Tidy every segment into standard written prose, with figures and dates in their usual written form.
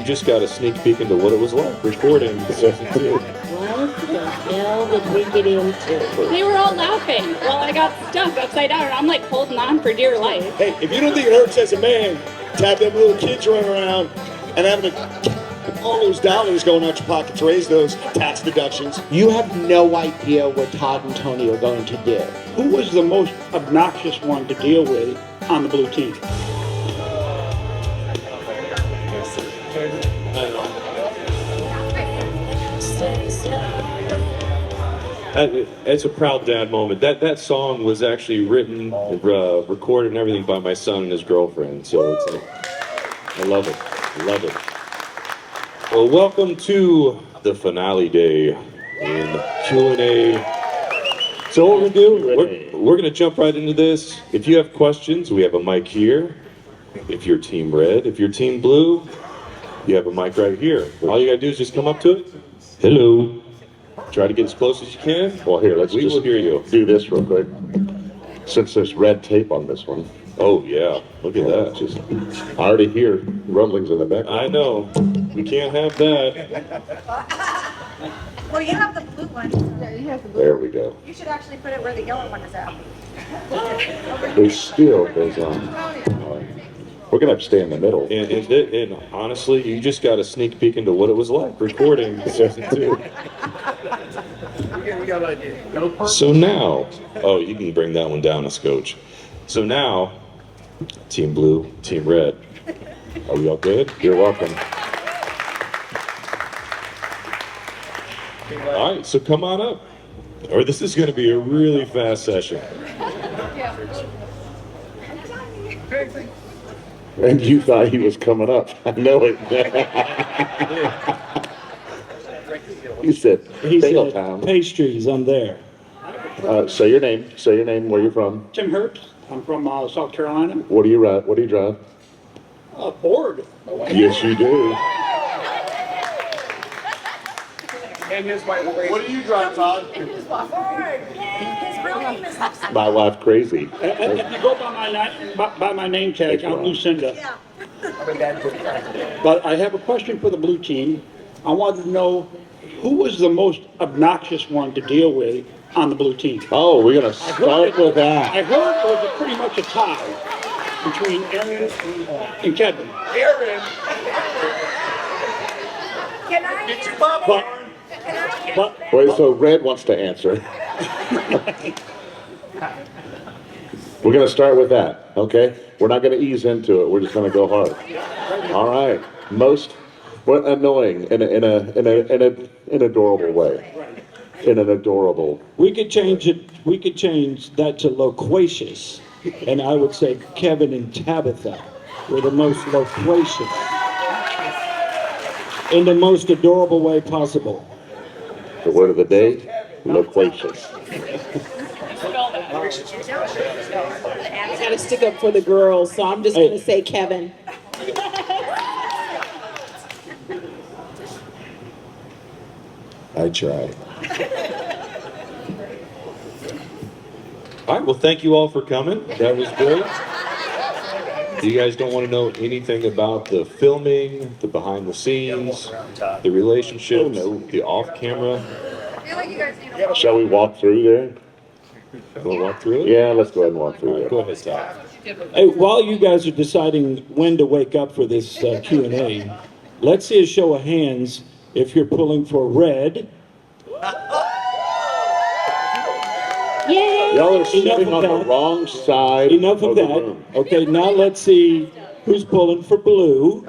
just got a sneak peek into what it was like recording season 2. What the hell did we get into? They were all laughing while I got stuck upside down, and I'm like holding on for dear life. Hey, if you don't think it hurts as a man to have them little kids running around and having all those dollars going out your pocket to raise those tax deductions. You have no idea what Todd and Tony are going to do. Who was the most obnoxious one to deal with on the blue team? It's a proud dad moment. That song was actually written, recorded, and everything by my son and his girlfriend. So it's I love it. I love it. Well, welcome to the finale day in Q&A. So what we're gonna do, we're gonna jump right into this. If you have questions, we have a mic here. If you're team red, if you're team blue, you have a mic right here. All you gotta do is just come up to it. Hello. Try to get as close as you can. Well, here, let's We just will hear you. do this real quick. Since there's red tape on this one, Oh yeah, look at that. just I already hear rumblings in the background. I know. We can't have that. Well, you have the blue one. There we go. You should actually put it where the yellow one is at. It still goes on. We're gonna have to stay in the middle. And honestly, you just got a sneak peek into what it was like recording season 2. So now, oh, you can bring that one down a scotch. So now, team blue, team red. Are we all good? You're welcome. All right, so come on up. Or this is going to be a really fast session. And you thought he was coming up. I know it. You said, He Fail said, Town. pastries, I'm there. Say your name. Say your name. Where you're from. Tim Herbst, I'm from South Carolina. What do you ride? What do you drive? Ford. Yes, you do. What do you drive, Todd? Ford. His real name is Hudson. My wife crazy. If you go by my name tag, I'm Lucinda. Yeah. But I have a question for the blue team. I wanted to know who was the most obnoxious one to deal with on the blue team? Oh, we're gonna start with that. I heard it was pretty much a tie between Aaron and Kevin. Aaron! Can I Get your answer? popcorn! But Wait, so Red wants to answer. We're gonna start with that, okay? We're not gonna ease into it. We're just gonna go hard. All right. Most annoying in an adorable way. In an adorable. we could change it. We could change that to loquacious, and I would say Kevin and Tabitha were the most loquacious in the most adorable way possible. The word of the day, loquacious. I gotta stick up for the girls, so I'm just gonna say Kevin. I try. All right, well, thank you all for coming. That was great. You guys don't want to know anything about the filming, the behind the scenes, the relationships, the off camera. I feel like you guys need a Shall we walk through there? We'll walk through it. Yeah, let's go ahead and walk All through right, there. go ahead, Todd. Hey, while you guys are deciding when to wake up for this Q&A, let's see a show of hands if you're pulling for red. Yay! Y'all are Enough sitting of on the that. wrong side Enough of the that. room. Okay, now let's see who's pulling for blue.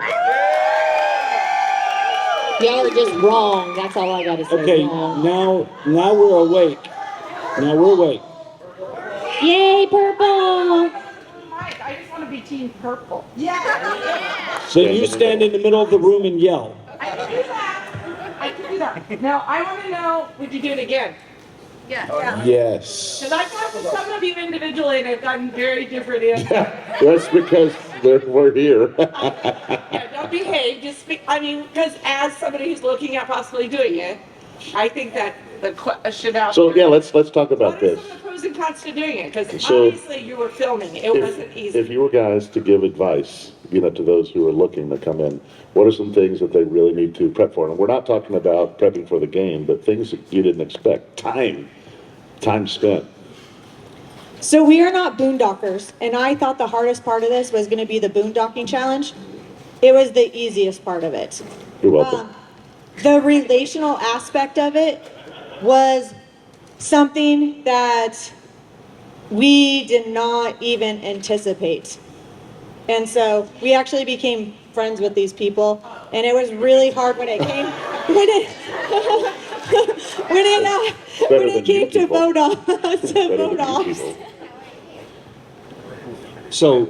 Y'all are just wrong. That's all I gotta say. Okay, Wrong. now we're awake. Now we're awake. Yay, purple! Mike, I just want to be team purple. So you stand in the middle of the room and yell. I can do that. I can do that. Now, I want to know, would you do it again? Yeah. Yes. Because I've talked to some of you individually and I've gotten very different answers. That's because we're here. Yeah, don't behave, just speak, I mean, because as somebody who's looking at possibly doing it, I think that the question out So there- yeah, let's talk about What are this. some of the pros and cons to doing it? Because So, obviously you were filming, it wasn't easy. If you were guys to give advice to those who are looking to come in? What are some things that they really need to prep for? And we're not talking about prepping for the game, but things that you didn't expect. Time spent. So we are not boondockers, and I thought the hardest part of this was going to be the boondocking challenge. It was the easiest part of it. You're welcome. The relational aspect of it was something that we did not even anticipate. And so we actually became friends with these people, and it was really hard when it came when it came to vote off. So,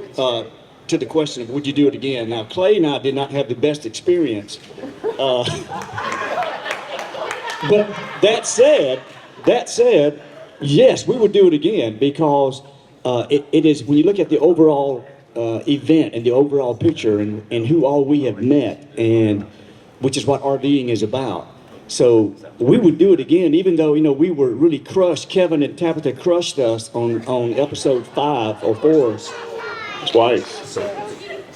to the question of would you do it again? Now, Clay and I did not have the best experience. But that said, yes, we would do it again because it is, when you look at the overall event and the overall picture and who all we have met, and which is what RVing is about. So we would do it again, even though, we were really crushed. Kevin and Tabitha crushed us on episode 5 or 4. Twice.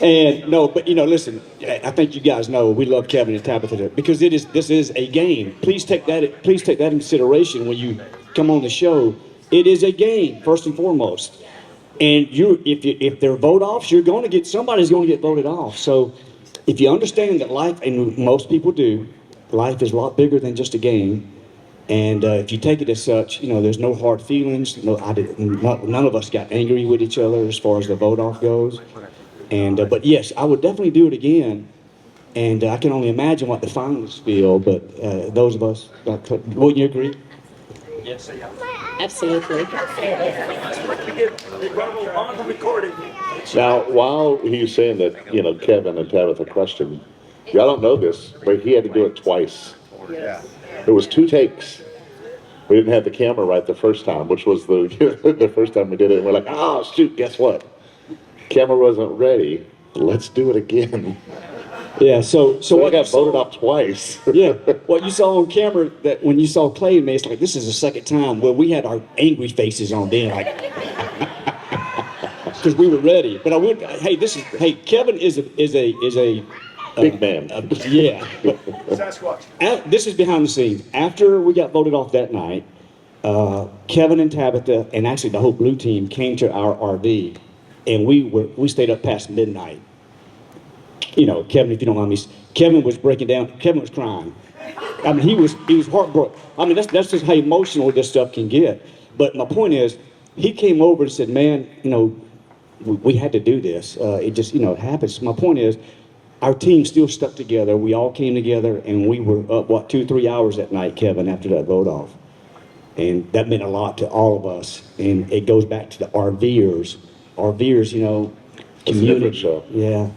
And no, but listen, I think you guys know we love Kevin and Tabitha because this is a game. Please take that in consideration when you come on the show. It is a game, first and foremost. And if they're vote offs, somebody's going to get voted off. So if you understand that life, and most people do, life is a lot bigger than just a game. And if you take it as such, there's no hard feelings. None of us got angry with each other as far as the vote off goes. And but yes, I would definitely do it again. And I can only imagine what the finalists feel. But those of us, wouldn't you agree? Yes. Absolutely. Now, while he's saying that, Kevin and Tabitha crushed him, y'all don't know this, but he had to do it twice. Yeah. It was 2 takes. We didn't have the camera right the first time, which was the first time we did it. And we're like, oh, shoot, guess what? Camera wasn't ready. Let's do it again. Yeah, so I got voted off twice. Yeah, what you saw on camera, that when you saw Clay and me, it's like, this is the second time where we had our angry faces on then, like, because we were ready. But Kevin is a big man. Yeah. Sasquatch. This is behind the scenes. After we got voted off that night, Kevin and Tabitha, and actually the whole blue team, came to our RV, and we stayed up past midnight. Kevin, if you don't mind me, Kevin was breaking down. Kevin was crying. I mean, he was heartbroken. I mean, that's just how emotional this stuff can get. But my point is, he came over and said, man, we had to do this. It just, it happens. My point is, our team still stuck together. We all came together, and we were up, 2-3 hours that night, Kevin, after that vote off. And that meant a lot to all of us. And it goes back to the RVers. RVers, community. It's a different show. Yeah.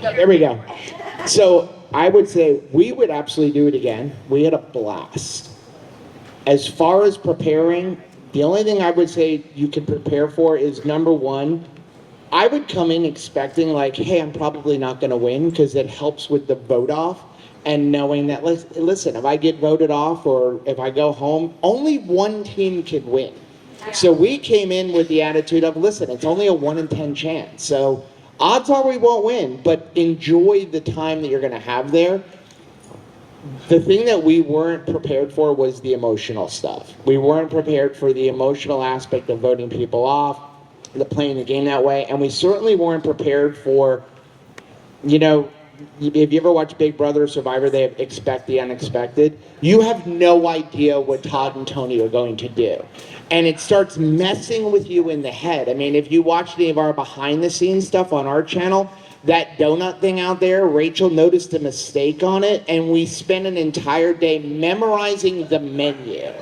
There we go. So I would say we would absolutely do it again. We had a blast. As far as preparing, the only thing I would say you can prepare for is, number one, I would come in expecting like, hey, I'm probably not going to win, because it helps with the vote off, and knowing that, listen, if I get voted off or if I go home, only one team can win. So we came in with the attitude of, listen, it's only a 1 in 10 chance. So odds are we won't win, but enjoy the time that you're going to have there. The thing that we weren't prepared for was the emotional stuff. We weren't prepared for the emotional aspect of voting people off, playing the game that way, and we certainly weren't prepared for, if you ever watch Big Brother or Survivor, they have expect the unexpected. You have no idea what Todd and Tony are going to do. And it starts messing with you in the head. I mean, if you watch any of our behind the scenes stuff on our channel, that donut thing out there, Rachel noticed a mistake on it, and we spent an entire day memorizing the menu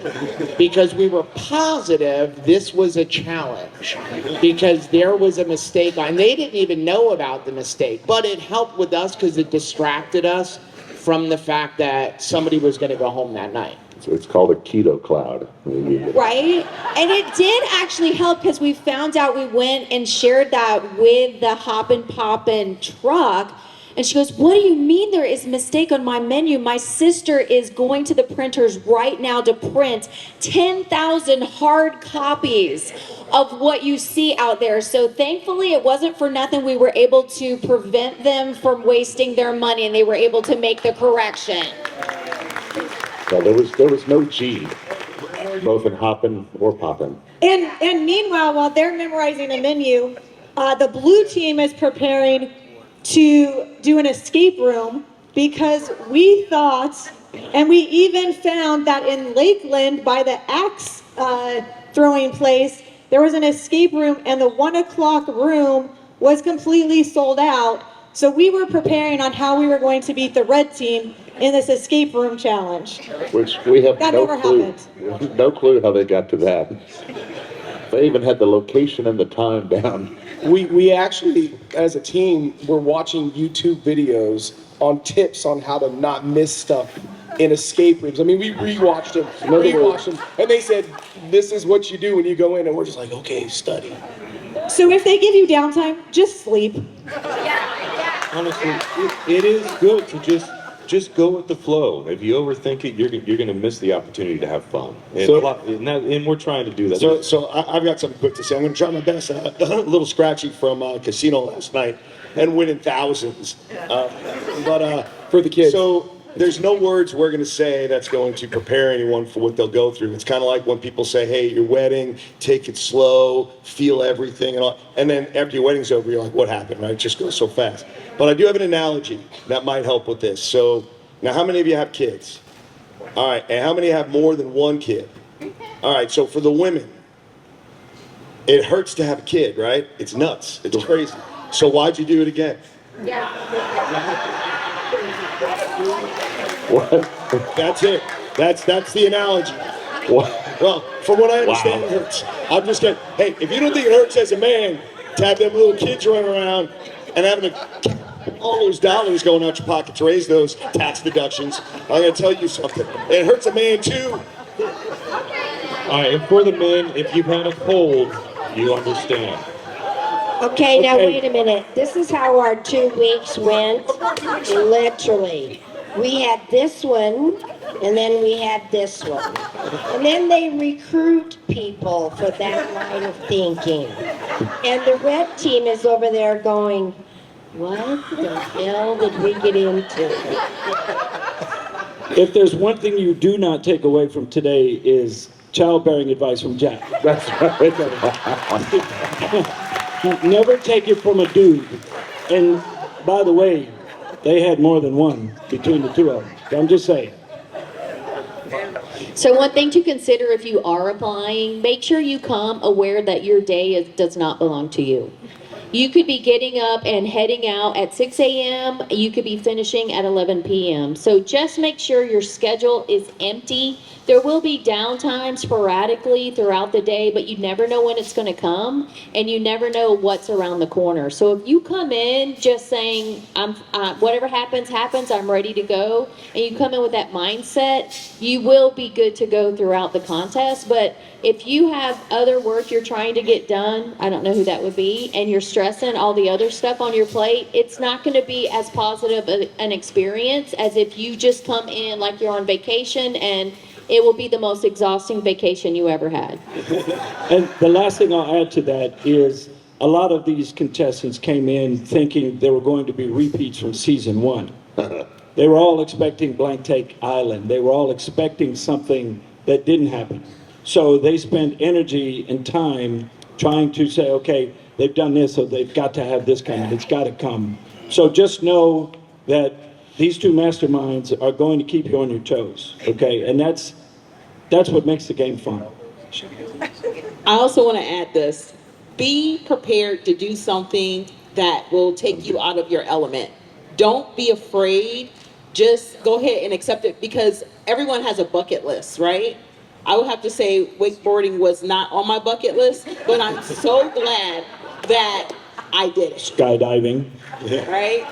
because we were positive this was a challenge because there was a mistake and they didn't even know about the mistake, but it helped with us because it distracted us from the fact that somebody was going to go home that night. So it's called a keto cloud. Right? And it did actually help because we found out, we went and shared that with the Hoppin' Poppin' truck, And she goes, what do you mean there is a mistake on my menu? My sister is going to the printers right now to print 10,000 hard copies of what you see out there. So thankfully it wasn't for nothing. We were able to prevent them from wasting their money, and they were able to make the correction. Well, there was no G, both in hopping or popping. And meanwhile, while they're memorizing the menu, the blue team is preparing to do an escape room, because we thought, and we even found that in Lakeland by the axe throwing place, there was an escape room, and the 1 o'clock room was completely sold out. So we were preparing on how we were going to beat the red team in this escape room challenge. Which we have That no never clue. happened. No clue how they got to that. They even had the location and the time down. We actually, as a team, were watching YouTube videos on tips on how to not miss stuff in escape rooms. I mean, we rewatched them, and they said, this is what you do when you go in, and we're just like, okay, study. So if they give you downtime, just sleep. Honestly, it is good to just go with the flow. If you overthink it, you're going to miss the opportunity to have fun. And we're trying to do that. So I've got something quick to say. I'm going to try my best. A little scratchy from casino last night and winning thousands. But for the kids. So there's no words we're going to say that's going to prepare anyone for what they'll go through. It's kind of like when people say, hey, your wedding, take it slow, feel everything, and all. And then after your wedding's over, you're like, what happened, right? It just goes so fast. But I do have an analogy that might help with this. So now, how many of you have kids? All right, and how many have more than one kid? All right, so for the women, it hurts to have a kid, right? It's nuts. It's crazy. So why'd you do it again? What? That's it. That's the analogy. What? Well, from what I understand, it hurts. I'm just kidding. Hey, if you don't think it hurts as a man to have them little kids running around and having all those dollars going out your pocket to raise those tax deductions, I'm going to tell you something. It hurts a man too. All right, and for the men, if you've had a cold, you understand. Okay, now wait a minute. This is how our 2 weeks went, literally. We had this one, and then we had this one. And then they recruit people for that line of thinking. And the red team is over there going, what the hell did we get into? If there's one thing you do not take away from today is childbearing advice from Jack. That's right. Never take it from a dude. And by the way, they had more than one between the two of them. I'm just saying. So one thing to consider if you are applying, make sure you come aware that your day does not belong to you. You could be getting up and heading out at 6 a.m. You could be finishing at 11 p.m. So just make sure your schedule is empty. There will be downtime sporadically throughout the day, but you never know when it's going to come, and you never know what's around the corner. So if you come in just saying, whatever happens, happens, I'm ready to go, and you come in with that mindset, you will be good to go throughout the contest. But if you have other work you're trying to get done, I don't know who that would be, and you're stressing all the other stuff on your plate, it's not going to be as positive an experience as if you just come in like you're on vacation, and it will be the most exhausting vacation you ever had. And the last thing I'll add to that is a lot of these contestants came in thinking there were going to be repeats from season 1. They were all expecting Blank Take Island. They were all expecting something that didn't happen. So they spend energy and time trying to say, okay, they've done this, so they've got to have this coming. It's got to come. So just know that these two masterminds are going to keep you on your toes, okay? And that's what makes the game fun. I also want to add this. Be prepared to do something that will take you out of your element. Don't be afraid. Just go ahead and accept it, because everyone has a bucket list, right? I would have to say wakeboarding was not on my bucket list, but I'm so glad that I did it. Skydiving. Right?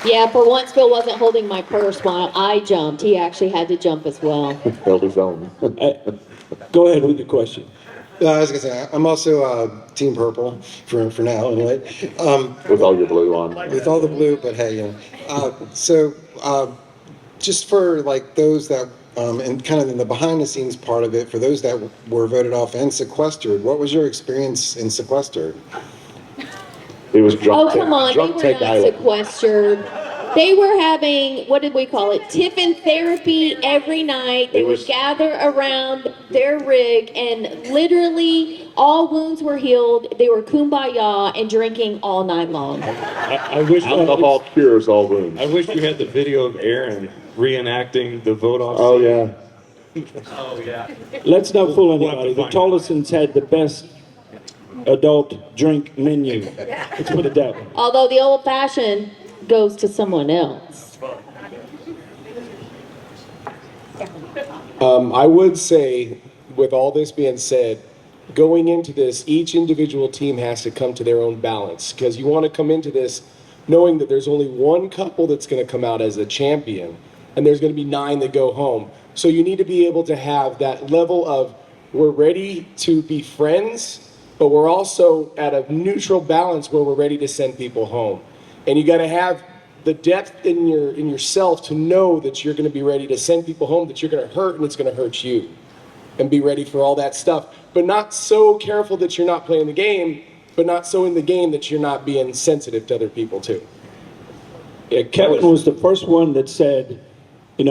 Yeah, for once Phil wasn't holding my purse while I jumped. He actually had to jump as well. Held his own. Go ahead with the question. I was gonna say I'm also Team Purple for now anyway. With all your blue on. With all the blue, but hey, just for like those that and kind of in the behind the scenes part of it, for those that were voted off and sequestered, what was your experience in sequestered? It was drunk. Oh, come on. They were Take not Island. sequestered. They were having, what did we call it? Tiffin therapy every night. They would gather around their rig and literally all wounds were healed. They were kumbaya and drinking all night long. I wish Alcohol cures all wounds. I wish we had the video of Aaron reenacting the vote off. Oh yeah. Oh yeah. Let's not fool anybody. The Tolosons had the best adult drink menu. Let's put it that way. Although the old fashioned goes to someone else. I would say, with all this being said, going into this, each individual team has to come to their own balance, because you want to come into this knowing that there's only one couple that's going to come out as a champion, and there's going to be 9 that go home. So you need to be able to have that level of, we're ready to be friends, but we're also at a neutral balance where we're ready to send people home. And you got to have the depth in yourself to know that you're going to be ready to send people home, that you're going to hurt and it's going to hurt you, and be ready for all that stuff. But not so careful that you're not playing the game, but not so in the game that you're not being sensitive to other people too. Yeah, Kevin was the first one that said, I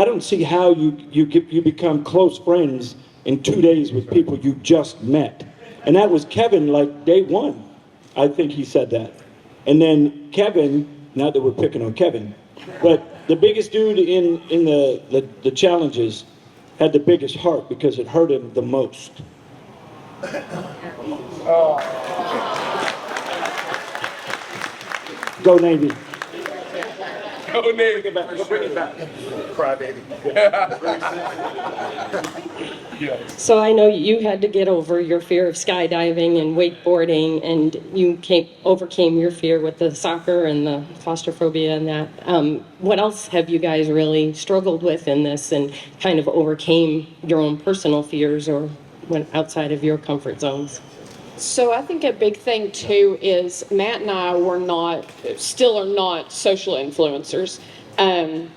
don't see how you become close friends in 2 days with people you just met. And that was Kevin, like day one. I think he said that. And then Kevin, not that we're picking on Kevin, but the biggest dude in the challenges had the biggest heart because it hurt him the most. Go Navy. Go Navy. Bring it back. Cry baby. So I know you had to get over your fear of skydiving and wakeboarding, and you overcame your fear with the soccer and the claustrophobia and that. What else have you guys really struggled with in this and kind of overcame your own personal fears or went outside of your comfort zones? So I think a big thing too is Matt and I still are not social influencers. And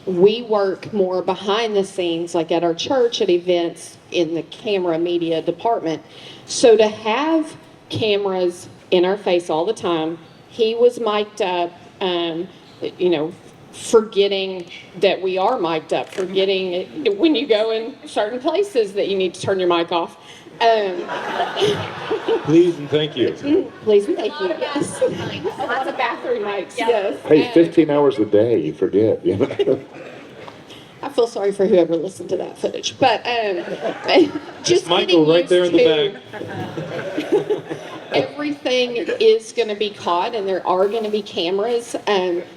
we work more behind the scenes, like at our church, at events, in the camera media department. So to have cameras in our face all the time, he was mic'd up, forgetting that we are mic'd up, forgetting when you go in certain places that you need to turn your mic off. Please and thank you. Please and thank you. Yes. A lot of bathroom mics. Yes. Hey, 15 hours a day, you forget. I feel sorry for whoever listened to that footage, but just Michael right there in the back. Everything is going to be caught, and there are going to be cameras,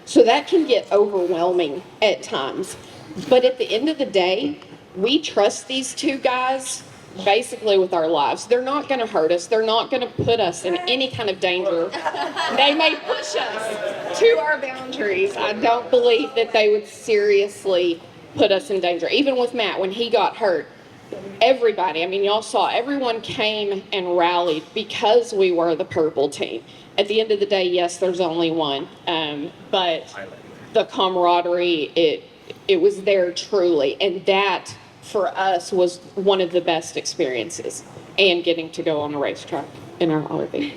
so that can get overwhelming at times. But at the end of the day, we trust these two guys basically with our lives. They're not going to hurt us. They're not going to put us in any kind of danger. They may push us to our boundaries. I don't believe that they would seriously put us in danger. Even with Matt, when he got hurt, everybody, y'all saw, everyone came and rallied because we were the purple team. At the end of the day, yes, there's only one. But the camaraderie, it was there truly. And that, for us, was one of the best experiences, and getting to go on a racetrack in our RV.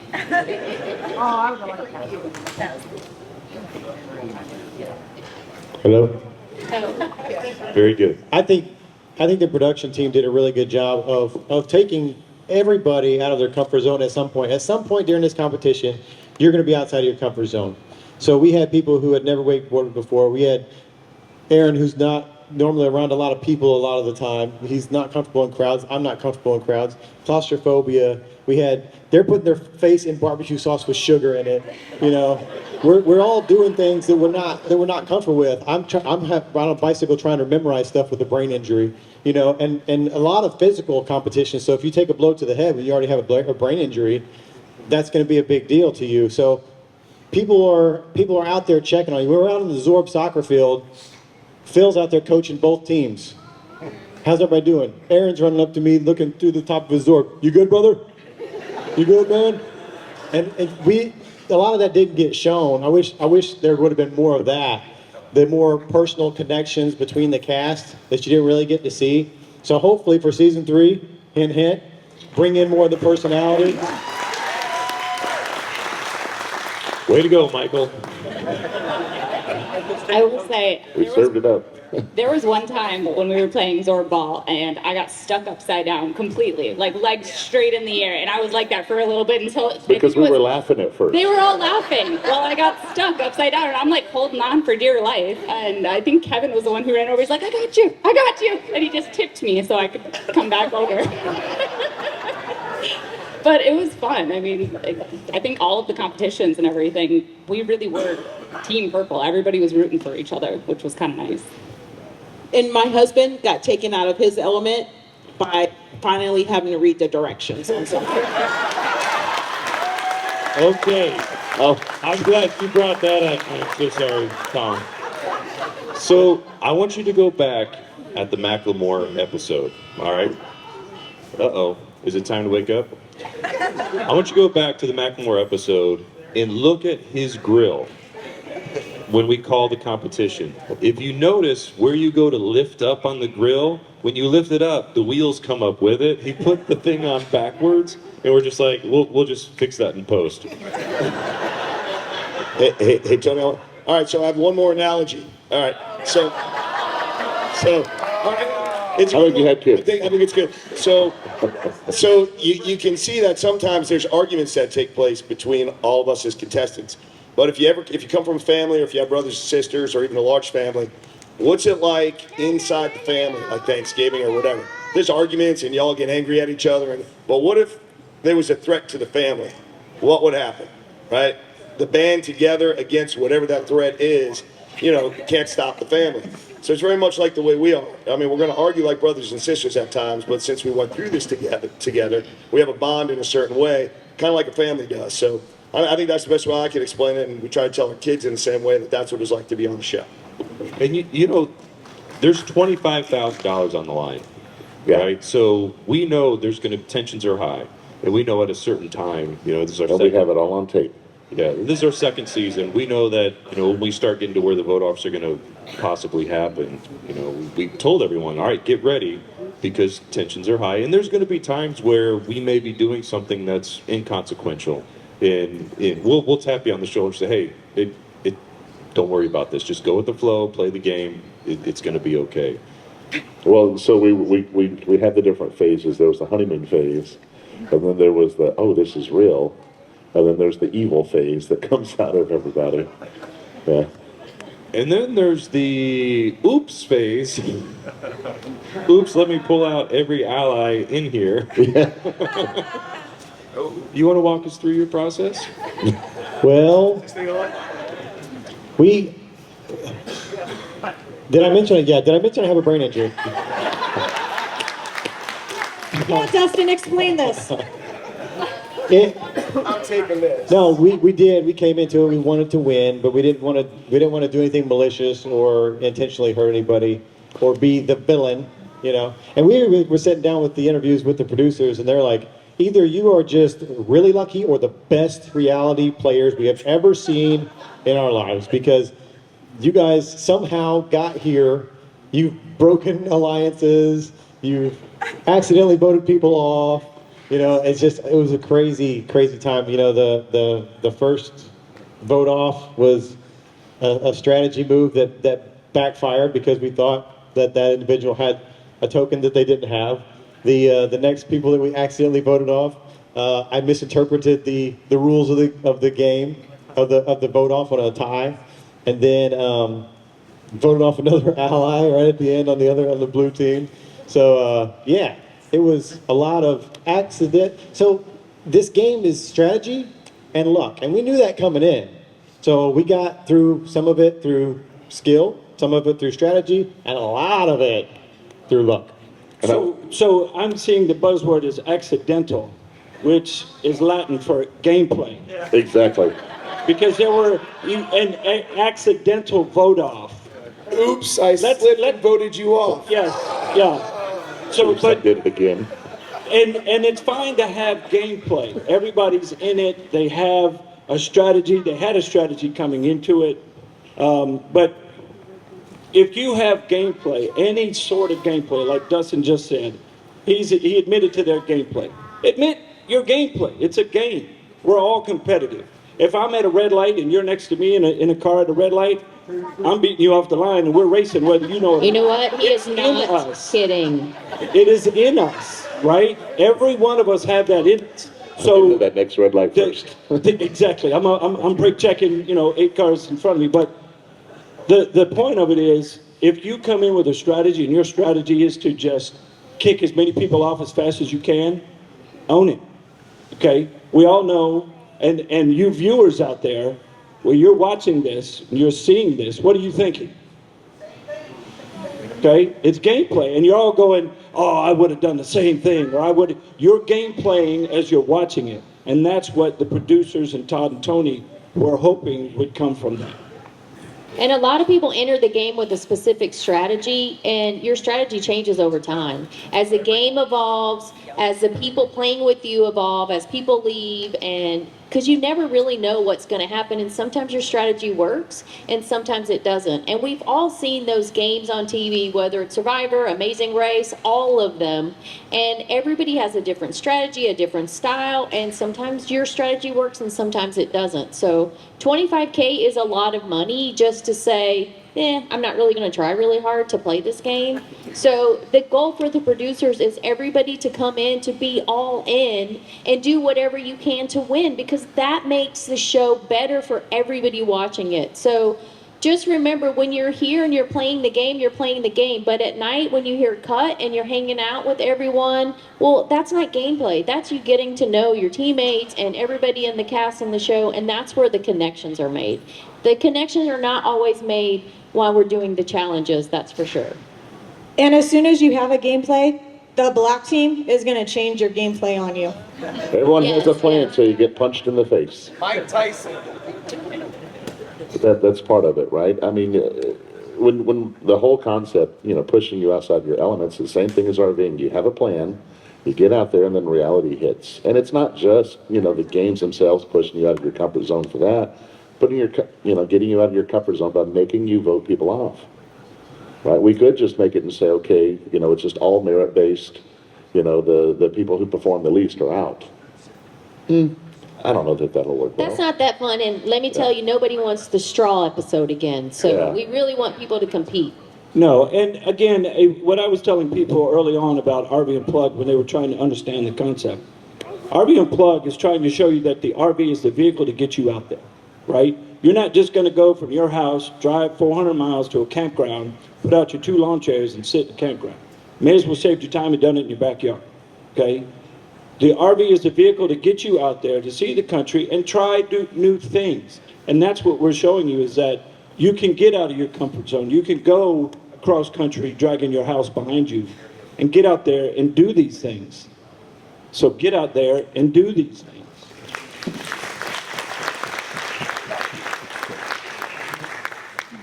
Hello? Very good. I think the production team did a really good job of taking everybody out of their comfort zone at some point. At some point during this competition, you're going to be outside of your comfort zone. So we had people who had never wakeboarded before. We had Aaron, who's not normally around a lot of people a lot of the time. He's not comfortable in crowds. I'm not comfortable in crowds. Claustrophobia. They're putting their face in barbecue sauce with sugar in it. We're all doing things that we're not comfortable with. I'm on a bicycle trying to memorize stuff with a brain injury. And a lot of physical competition. So if you take a blow to the head when you already have a brain injury, that's going to be a big deal to you. So people are out there checking on you. We're out on the Zorb soccer field. Phil's out there coaching both teams. How's everybody doing? Aaron's running up to me, looking through the top of his door. You good, brother? You good, man? And a lot of that didn't get shown. I wish there would have been more of that. The more personal connections between the cast that you didn't really get to see. So hopefully for season 3, hint, hint, bring in more of the personality. Way to go, Michael. I will say, We served it up. there was one time when we were playing Zorball and I got stuck upside down completely, like legs straight in the air, and I was like that for a little bit until Because we were laughing at first. they were all laughing while I got stuck upside down, and I'm like holding on for dear life. And I think Kevin was the one who ran over. He's like, I got you, and he just tipped me so I could come back over. But it was fun. I mean, I think all of the competitions and everything, we really were Team Purple. Everybody was rooting for each other, which was kind of nice. And my husband got taken out of his element by finally having to read the directions. Okay. Oh, I'm glad you brought that up. I'm so sorry, Tom. So I want you to go back at the Macklemore episode. All right. Uh-oh. Is it time to wake up? I want you to go back to the Macklemore episode and look at his grill when we call the competition. If you notice where you go to lift up on the grill, when you lift it up, the wheels come up with it. He put the thing on backwards, and we're just like, we'll just fix that in post. Hey, Tony. All right, so I have one more analogy. All right, so, all right, it's. I think you had kids. I think it's good. So you can see that sometimes there's arguments that take place between all of us as contestants. But if you come from a family, or if you have brothers and sisters, or even a large family, what's it like inside the family, like Thanksgiving or whatever? There's arguments and y'all get angry at each other. But what if there was a threat to the family? What would happen, right? The band together against whatever that threat is, can't stop the family. So it's very much like the way we are. I mean, we're going to argue like brothers and sisters at times, but since we went through this together, we have a bond in a certain way, kind of like a family does. So I think that's the best way I can explain it, and we try to tell our kids in the same way that that's what it's like to be on the show. And there's $25,000 on the line, right? So we know tensions are high, and we know at a certain time, this is our we have it all on tape. Yeah, this is our second season. We know that, when we start getting to where the vote-offs are going to possibly happen, we told everyone, all right, get ready, because tensions are high. And there's going to be times where we may be doing something that's inconsequential. And we'll tap you on the shoulder and say, hey, don't worry about this. Just go with the flow, play the game. It's going to be okay. Well, so we had the different phases. There was the honeymoon phase, and then there was the, oh, this is real. And then there's the evil phase that comes out of everybody. Yeah. And then there's the oops phase. Oops, let me pull out every ally in here. You want to walk us through your process? Well, did I mention it? Yeah, did I mention I have a brain injury? Come on, Dustin, explain this. I'm taping this. No, we did. We came into it. We wanted to win, but we didn't want to do anything malicious or intentionally hurt anybody or be the villain, And we were sitting down with the interviews with the producers, and they're like, either you are just really lucky or the best reality players we have ever seen in our lives, because you guys somehow got here. You've broken alliances. You've accidentally voted people off. It was a crazy, crazy time. The first vote off was a strategy move that backfired because we thought that individual had a token that they didn't have. The next people that we accidentally voted off, I misinterpreted the rules of the game of the vote off on a tie, and then voted off another ally right at the end on the blue team. So it was a lot of accident. So this game is strategy and luck, and we knew that coming in. So we got through some of it through skill, some of it through strategy, and a lot of it through luck. So I'm seeing the buzzword is accidental, which is Latin for gameplay. Exactly. Because there were an accidental vote off. Oops, I slipped and voted you off. Yes, yeah. So, I but did it again. and it's fine to have gameplay. Everybody's in it. They have a strategy. They had a strategy coming into it. But if you have gameplay, any sort of gameplay, like Dustin just said, he admitted to their gameplay. Admit your gameplay. It's a game. We're all competitive. If I'm at a red light and you're next to me in a car at a red light, I'm beating you off the line and we're racing whether you know it. You know what? He is in not us. kidding. It is in us, right? Every one of us have that in us. So that next red light first. Exactly. I'm brake checking, 8 cars in front of me. But the point of it is, if you come in with a strategy and your strategy is to just kick as many people off as fast as you can, own it. Okay? We all know, and you viewers out there, well, you're watching this, and you're seeing this, what are you thinking? Okay? It's gameplay, and you're all going, oh, I would have done the same thing, or you're game playing as you're watching it. And that's what the producers and Todd and Tony were hoping would come from that. And a lot of people enter the game with a specific strategy, and your strategy changes over time. As the game evolves, as the people playing with you evolve, as people leave, and because you never really know what's going to happen, and sometimes your strategy works, and sometimes it doesn't. And we've all seen those games on TV, whether it's Survivor, Amazing Race, all of them, and everybody has a different strategy, a different style, and sometimes your strategy works and sometimes it doesn't. So $25K is a lot of money just to say, I'm not really going to try really hard to play this game. So the goal for the producers is everybody to come in, to be all in, and do whatever you can to win, because that makes the show better for everybody watching it. So just remember, when you're here and you're playing the game, you're playing the game. But at night, when you hear cut and you're hanging out with everyone, well, that's not gameplay. That's you getting to know your teammates and everybody in the cast and the show, and that's where the connections are made. The connections are not always made while we're doing the challenges, that's for sure. And as soon as you have a gameplay, the black team is going to change your gameplay on you. Everyone has a plan until you get punched in the face. Mike Tyson. That's part of it, right? I mean, when the whole concept, pushing you outside your elements, the same thing as RVing. You have a plan, you get out there, and then reality hits. And it's not just, the games themselves pushing you out of your comfort zone for that, getting you out of your comfort zone by making you vote people off. Right? We could just make it and say, okay, it's just all merit-based. The people who perform the least are out. I don't know that that'll work well. That's not that fun, and let me tell you, nobody wants the straw episode again. So we really want people to compete. No, and again, what I was telling people early on about RV Unplugged when they were trying to understand the concept, RV Unplugged is trying to show you that the RV is the vehicle to get you out there, right? You're not just going to go from your house, drive 400 miles to a campground, put out your 2 lawn chairs and sit in the campground. May as well save your time and done it in your backyard, okay? The RV is the vehicle to get you out there to see the country and try new things. And that's what we're showing you, is that you can get out of your comfort zone. You can go across country dragging your house behind you and get out there and do these things. So get out there and do these things.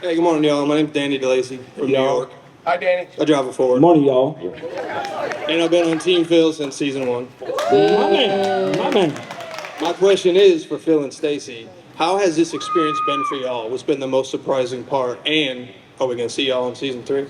Hey, good morning, y'all. My name's Danny DeLacy from New York. Hi, Danny. I drive a Ford. Morning, y'all. And I've been on Team Phil since season 1. My man. My question is for Phil and Stacy. How has this experience been for y'all? What's been the most surprising part? And are we going to see y'all in season 3?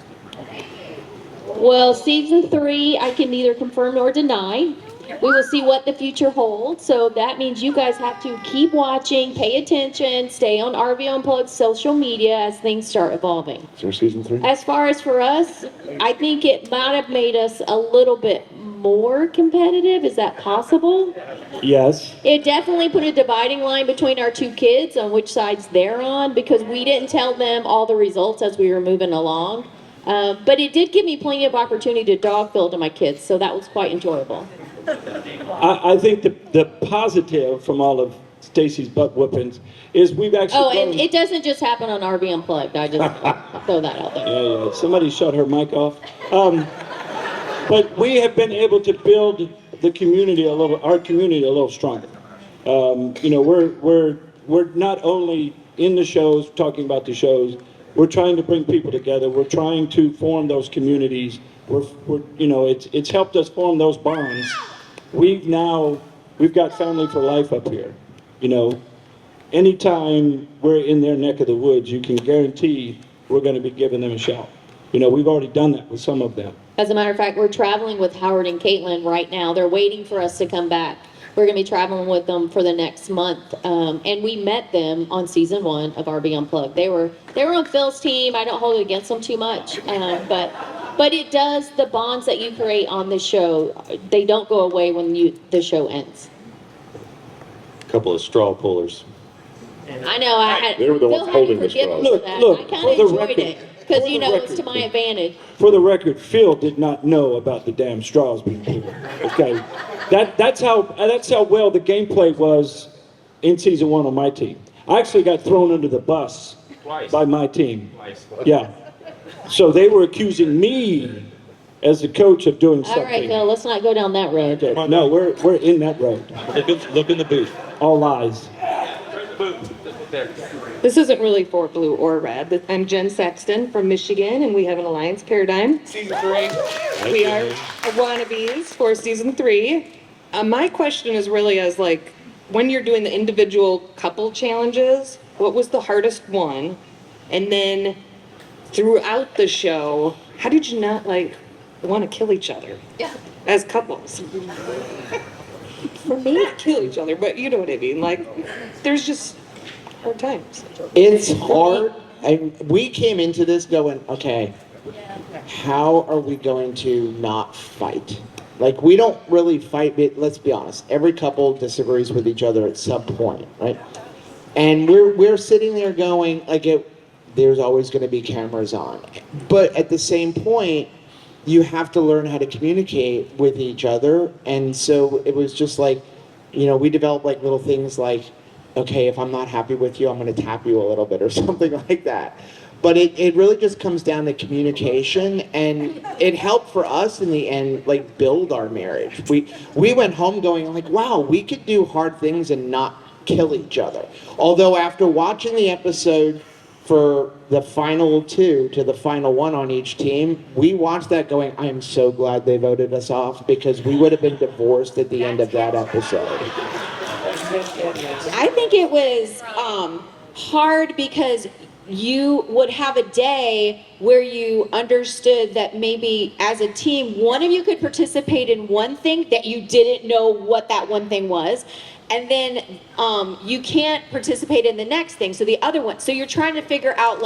Well, season 3, I can neither confirm nor deny. We will see what the future holds. So that means you guys have to keep watching, pay attention, stay on RV Unplugged social media as things start evolving. Is there season 3? As far as for us, I think it might have made us a little bit more competitive. Is that possible? Yes. It definitely put a dividing line between our 2 kids on which sides they're on, because we didn't tell them all the results as we were moving along. But it did give me plenty of opportunity to dog fill to my kids, so that was quite enjoyable. I think the positive from all of Stacy's butt whoopings is we've actually Oh, and it doesn't just happen on RV Unplugged. I just throw that out there. Yeah. Somebody shut her mic off. But we have been able to build our community a little stronger. We're not only in the shows, talking about the shows, we're trying to bring people together. We're trying to form those communities We're it's helped us form those bonds. We've got family for life up here. Anytime we're in their neck of the woods, you can guarantee we're going to be giving them a shout. We've already done that with some of them. As a matter of fact, we're traveling with Howard and Caitlin right now. They're waiting for us to come back. We're going to be traveling with them for the next month. And we met them on season 1 of RB Unplugged. They were on Phil's team. I don't hold it against them too much. But it does, the bonds that you create on the show, they don't go away when the show ends. A couple of straw pullers. I know. They were the ones holding the straws. straws. I kind of enjoyed it because it's to my advantage. For the record, Phil did not know about the damn straws being pulled. Okay, that's how well the gameplay was in season 1 on my team. I actually got thrown under the bus by my team. Yeah, so they were accusing me as the coach of doing something. All right, Phil, let's not go down that road. Okay. No, we're in that road. Look in the booth. All lies. This isn't really for blue or red. I'm Jen Sexton from Michigan, and we have an Alliance Paradigm. Season 3. We are wannabes for season 3. My question is really as when you're doing the individual couple challenges, what was the hardest one? And then throughout the show, how did you not want to kill each other? Yeah. As couples. For me, not kill each other, but you know what I mean. There's just hard times. It's hard. And we came into this going, okay, how are we going to not fight? We don't really fight, but let's be honest. Every couple disagrees with each other at some point, right? And we're sitting there going, there's always going to be cameras on. But at the same point, you have to learn how to communicate with each other. And so it was just we developed little things okay, if I'm not happy with you, I'm going to tap you a little bit or something like that. But it really just comes down to communication, and it helped for us in the end, build our marriage. We went home going wow, we could do hard things and not kill each other. Although after watching the episode for the final 2 to the final 1 on each team, we watched that going, I am so glad they voted us off, because we would have been divorced at the end of that episode. I think it was hard because you would have a day where you understood that maybe as a team, one of you could participate in one thing that you didn't know what that one thing was. And then you can't participate in the next thing, so the other one. So you're trying to figure out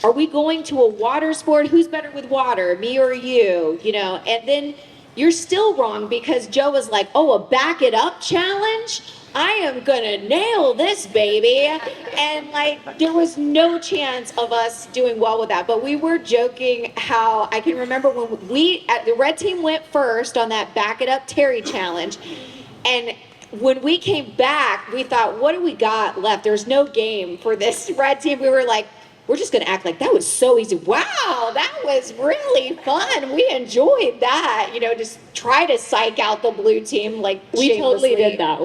are we going to a water sport? Who's better with water, me or you? And then you're still wrong because Joe was a back it up challenge? I am gonna nail this, baby. And there was no chance of us doing well with that. But we were joking how I can remember when the red team went first on that back it up Terry challenge. And when we came back, we thought, what do we got left? There's no game for this red team. We were we're just gonna act like that was so easy. Wow, that was really fun. We enjoyed that. Just try to psych out the blue team We totally did that.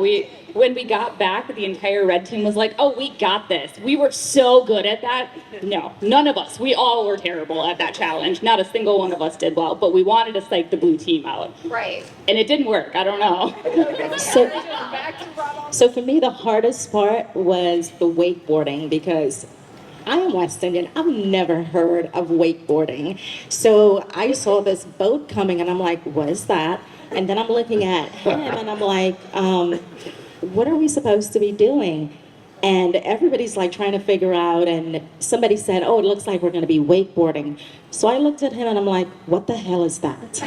When we got back, the entire red team was oh, we got this. We were so good at that. No, none of us. We all were terrible at that challenge. Not a single one of us did well, but we wanted to psych the blue team out. Right. And it didn't work. I don't know. So for me, the hardest part was the wakeboarding, because I am West Indian. I've never heard of wakeboarding. So I saw this boat coming and I'm what is that? And then I'm looking at him and I'm what are we supposed to be doing? And everybody's trying to figure out, and somebody said, oh, it looks like we're going to be wakeboarding. So I looked at him and I'm what the hell is that?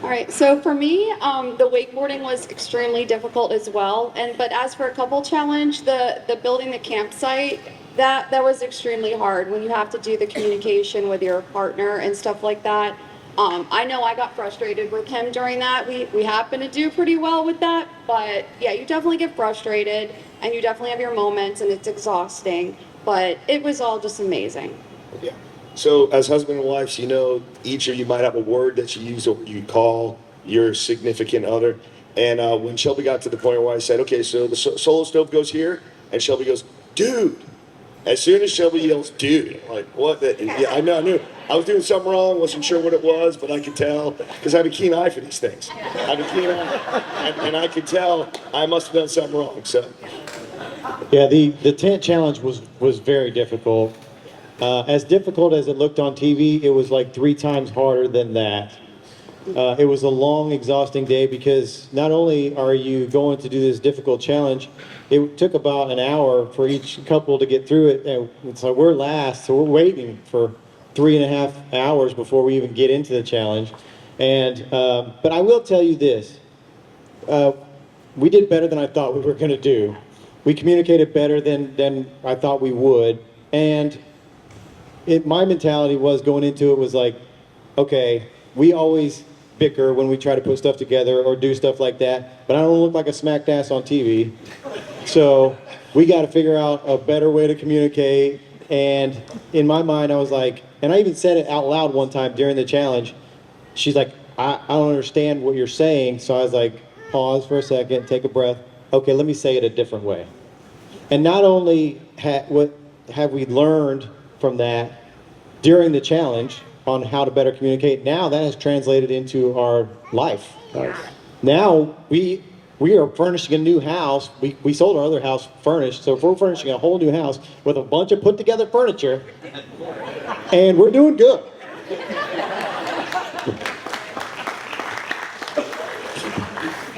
All right, so for me, the wakeboarding was extremely difficult as well. But as for a couple challenge, the building the campsite, that was extremely hard when you have to do the communication with your partner and stuff like that. I know I got frustrated with him during that. We happen to do pretty well with that, but yeah, you definitely get frustrated and you definitely have your moments and it's exhausting, but it was all just amazing. Yeah. So as husband and wives, each of you might have a word that you use or you call your significant other. And when Shelby got to the point where I said, okay, so the solo stove goes here, and Shelby goes, dude. As soon as Shelby yells, dude, I'm like, what? Yeah, I knew. I was doing something wrong, wasn't sure what it was, but I could tell, because I have a keen eye for these things. I have a keen eye, and I could tell I must have done something wrong, so. Yeah, the tent challenge was very difficult. As difficult as it looked on TV, it was like 3 times harder than that. It was a long, exhausting day because not only are you going to do this difficult challenge, it took about an hour for each couple to get through it. And so we're last, so we're waiting for 3.5 hours before we even get into the challenge. And but I will tell you this: we did better than I thought we were going to do. We communicated better than I thought we would, and my mentality was going into it was like, okay, we always bicker when we try to put stuff together or do stuff like that, but I don't look like a smacked ass on TV. So we got to figure out a better way to communicate. And in my mind, I was like, and I even said it out loud one time during the challenge. She's like, I don't understand what you're saying. So I was like, pause for a second, take a breath. Okay, let me say it a different way. And not only have we learned from that during the challenge on how to better communicate, now that has translated into our life. Nice. Now we are furnishing a new house. We sold our other house furnished, so we're furnishing a whole new house with a bunch of put together furniture, and we're doing good.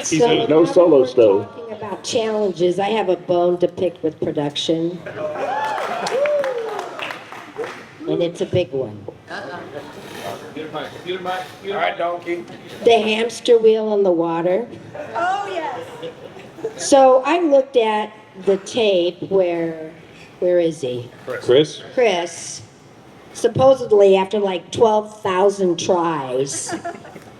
So no solo stove. talking about challenges, I have a bone to pick with production. And it's a big one. All right, donkey. The hamster wheel in the water. Oh, yes. So I looked at the tape where is he? Chris? Chris, supposedly after like 12,000 tries,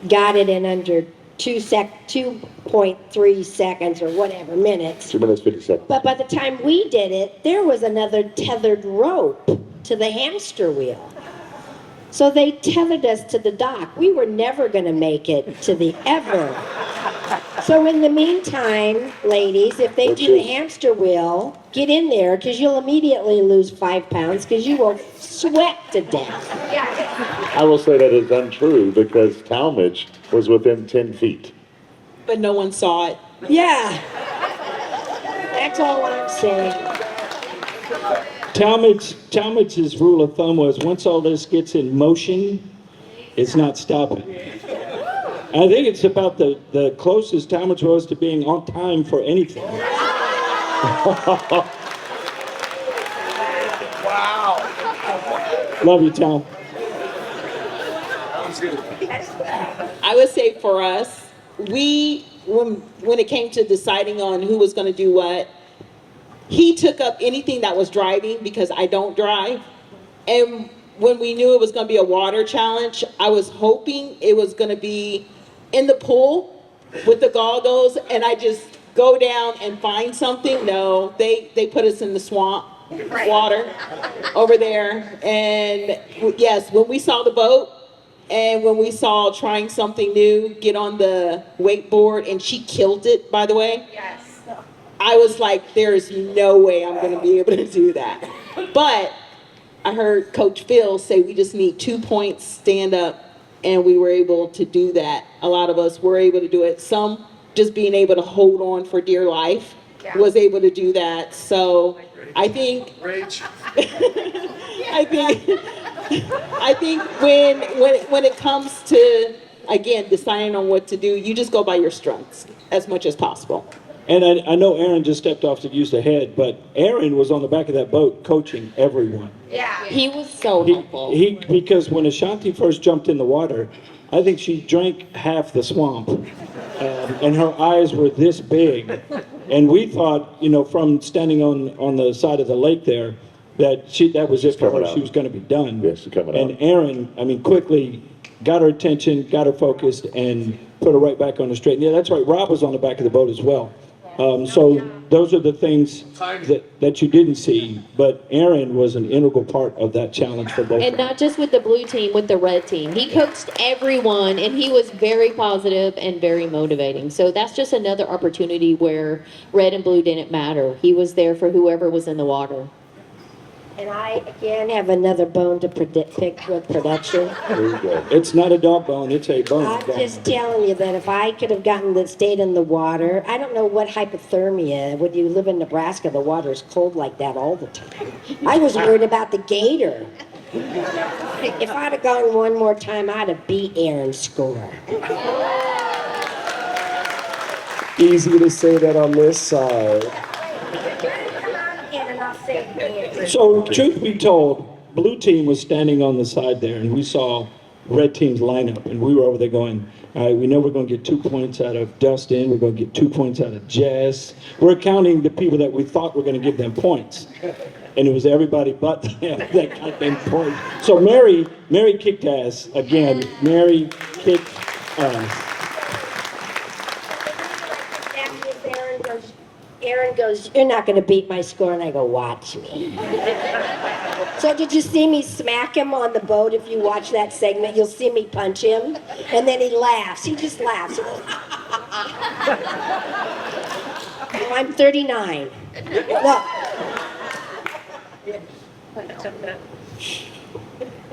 got it in under 2.3 seconds or whatever, minutes. 2 minutes, 50 seconds. But by the time we did it, there was another tethered rope to the hamster wheel. So they tethered us to the dock. We were never going to make it to the ever. So in the meantime, ladies, if they do the hamster wheel, get in there because you'll immediately lose 5 pounds because you will sweat to death. I will say that is untrue because Talmadge was within 10 feet. But no one saw it. Yeah. That's all I'm saying. Talmadge's rule of thumb was once all this gets in motion, it's not stopping. I think it's about the closest Talmadge was to being on time for anything. Wow. Love you, Tom. I would say for us, when it came to deciding on who was going to do what, he took up anything that was driving because I don't drive. And when we knew it was going to be a water challenge, I was hoping it was going to be in the pool with the goggles and I just go down and find something. No, they put us in the swamp water over there. And yes, when we saw the boat and when we saw trying something new, get on the wakeboard, and she killed it, by the way. Yes. I was like, there is no way I'm going to be able to do that. But I heard Coach Phil say we just need 2 points, stand up, and we were able to do that. A lot of us were able to do it. Some just being able to hold on for dear life was able to do that. So I think I think when it comes to, again, deciding on what to do, you just go by your strengths as much as possible. And I know Aaron just stepped off to use the head, but Aaron was on the back of that boat coaching everyone. Yeah. He was so helpful. Because when Ashanti first jumped in the water, I think she drank half the swamp, and her eyes were this big. And we thought, from standing on the side of the lake there, that was it for her. She was going to be done. Yes, she's coming out. And Aaron, quickly got her attention, got her focused, and put her right back on the straight. And yeah, that's right. Rob was on the back of the boat as well. So those are the things that you didn't see, but Aaron was an integral part of that challenge for both. And not just with the blue team, with the red team. He coached everyone, and he was very positive and very motivating. So that's just another opportunity where red and blue didn't matter. He was there for whoever was in the water. And I, again, have another bone to pick with production. There you go. It's not a dog bone, it's a bone. I'm just telling you that if I could have stayed in the water, I don't know what hypothermia. When you live in Nebraska, the water is cold like that all the time. I was worried about the gator. If I'd have gone one more time, I'd have beat Aaron's score. Easy to say that on this side. So, truth be told, blue team was standing on the side there, and we saw red team's lineup, and we were over there going, all right, we know we're going to get 2 points out of Dustin, we're going to get 2 points out of Jess. We're counting the people that we thought were going to give them points. And it was everybody but them that got them points. So Mary kicked ass. Again, Mary kicked ass. Aaron goes, you're not going to beat my score. And I go, watch me. So did you see me smack him on the boat? If you watch that segment, you'll see me punch him. And then he laughs. He just laughs. He goes, oh, I'm 39. No.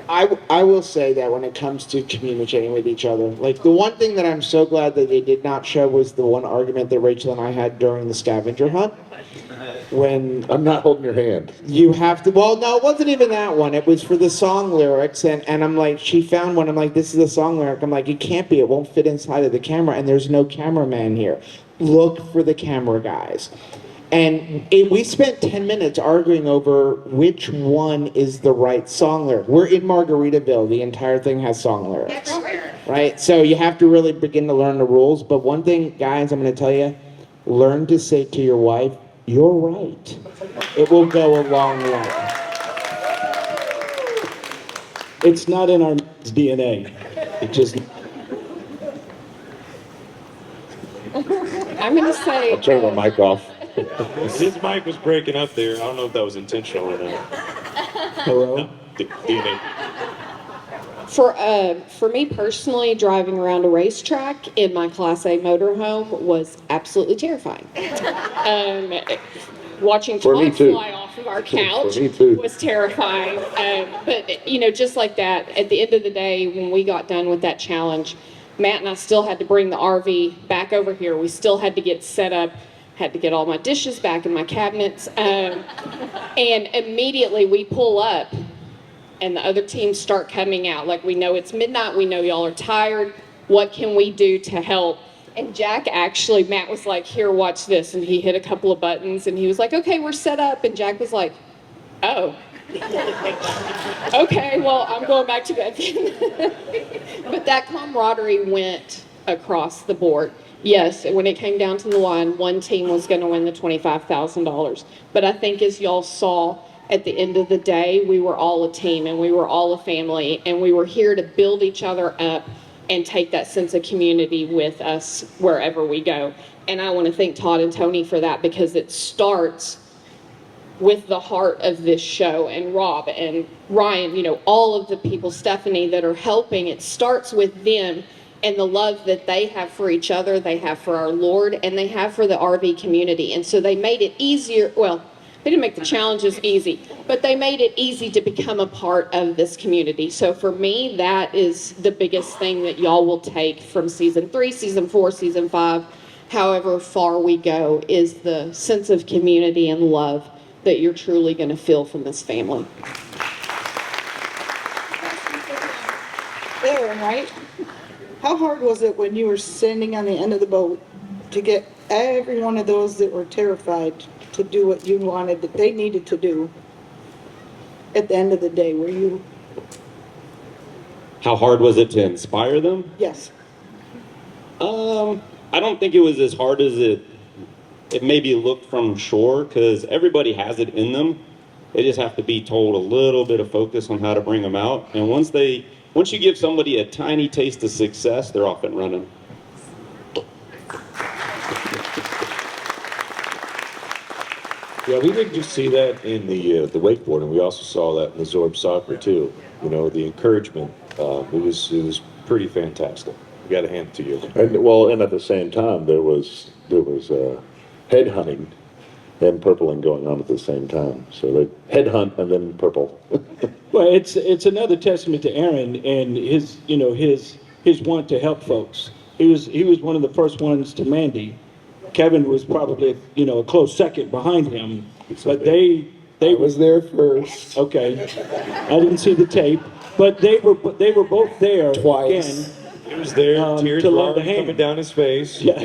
I will say that when it comes to communicating with each other, like the one thing that I'm so glad that they did not show was the one argument that Rachel and I had during the scavenger hunt. When I'm not holding your hand. You have to, well, no, it wasn't even that one. It was for the song lyrics. And I'm like, she found one. I'm like, this is a song lyric. I'm like, it can't be. It won't fit inside of the camera. And there's no cameraman here. Look for the camera guys. And we spent 10 minutes arguing over which one is the right song lyric. We're in Margaritaville. The entire thing has song lyrics. Right? So you have to really begin to learn the rules. But one thing, guys, I'm going to tell you, learn to say to your wife, you're right. It will go a long way. It's not in our DNA. It just... I'm going to say... I'll turn my mic off. His mic was breaking up there. I don't know if that was intentional or not. Hello? No, DNA. For me personally, driving around a racetrack in my Class A motorhome was absolutely terrifying. Watching For me Todd too. fly off of our couch For me too. was terrifying. But, you know, just like that, at the end of the day, when we got done with that challenge, Matt and I still had to bring the RV back over here. We still had to get set up, had to get all my dishes back in my cabinets. And immediately we pull up and the other teams start coming out. Like, we know it's midnight, we know y'all are tired. What can we do to help? And Jack actually, Matt was like, here, watch this. And he hit a couple of buttons and he was like, okay, we're set up. And Jack was like, oh. Okay, well, I'm going back to bed then. But that camaraderie went across the board. Yes, when it came down to the line, one team was going to win the $25,000. But I think as y'all saw, at the end of the day, we were all a team and we were all a family and we were here to build each other up and take that sense of community with us wherever we go. And I want to thank Todd and Tony for that, because it starts with the heart of this show, and Rob and Ryan, you know, all of the people, Stephanie, that are helping. It starts with them and the love that they have for each other, they have for our Lord, and they have for the RV community. And so they made it easier. Well, they didn't make the challenges easy, but they made it easy to become a part of this community. So for me, that is the biggest thing that y'all will take from season 3, season 4, season 5, however far we go, is the sense of community and love that you're truly going to feel from this family. Aaron, right? How hard was it when you were standing on the end of the boat to get every one of those that were terrified to do what you wanted, that they needed to do at the end of the day? Were you? How hard was it to inspire them? Yes. I don't think it was as hard as it maybe looked from shore, because everybody has it in them. They just have to be told a little bit of focus on how to bring them out. And once you give somebody a tiny taste of success, they're off and running. Yeah, we didn't just see that in the wakeboarding. We also saw that in the Zorb soccer too. You know, the encouragement. It was pretty fantastic. We got to hand it to you. And at the same time, there was headhunting and purpling going on at the same time. So they headhunt and then purple. Well, it's another testament to Aaron and his want to help folks. He was one of the first ones to Mandy. Kevin was probably a close second behind him, but they was there first. Okay, I didn't see the tape, but they were both there Twice. again. He was there, tears to were lend a already hand. coming down his face. Yeah,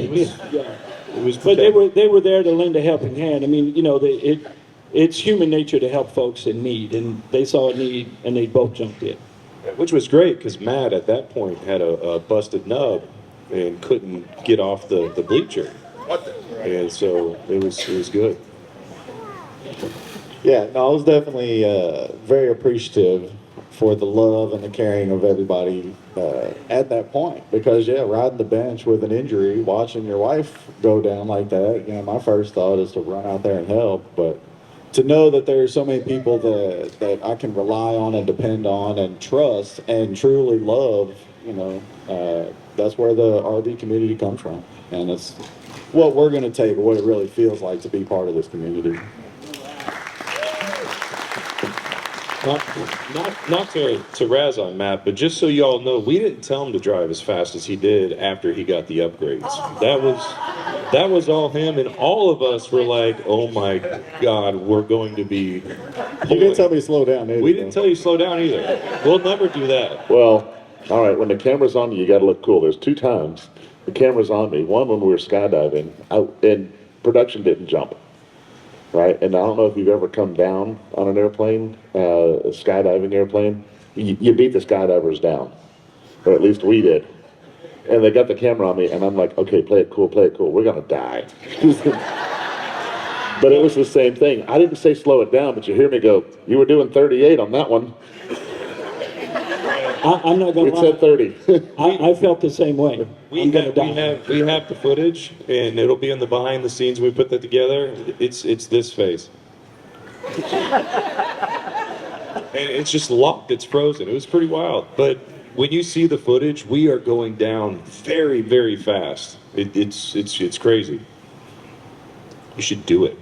It was but they were there to lend a helping hand. I mean, it's human nature to help folks in need, and they saw a need and they both jumped in. Which was great because Matt at that point had a busted nub and couldn't get off the bleacher. And so it was good. Yeah, no, I was definitely very appreciative for the love and the caring of everybody at that point. Because, yeah, riding the bench with an injury, watching your wife go down like that, my first thought is to run out there and help. But to know that there are so many people that I can rely on and depend on and trust and truly love, that's where the RV community comes from. And it's what we're going to take, what it really feels like to be part of this community. Not to razz on Matt, but just so you all know, we didn't tell him to drive as fast as he did after he got the upgrades. That was all him, and all of us were like, "Oh my God, we're going to be." You didn't tell me to slow down, either. We didn't tell you to slow down either. We'll never do that. Well, all right, when the camera's on you, you got to look cool. There's 2 times the camera's on me. One when we were skydiving, and production didn't jump. Right, and I don't know if you've ever come down on an airplane, a skydiving airplane. You beat the skydivers down, or at least we did. And they got the camera on me, and I'm like, okay, play it cool, we're gonna die. But it was the same thing. I didn't say slow it down, but you hear me go, you were doing 38 on that one. I'm not going to lie. It said 30. I felt the same way. We have the footage, and it'll be in the behind the scenes. We put that together. It's this face, and it's just locked. It's frozen. It was pretty wild. But when you see the footage, we are going down very, very fast. It's crazy. You should do it.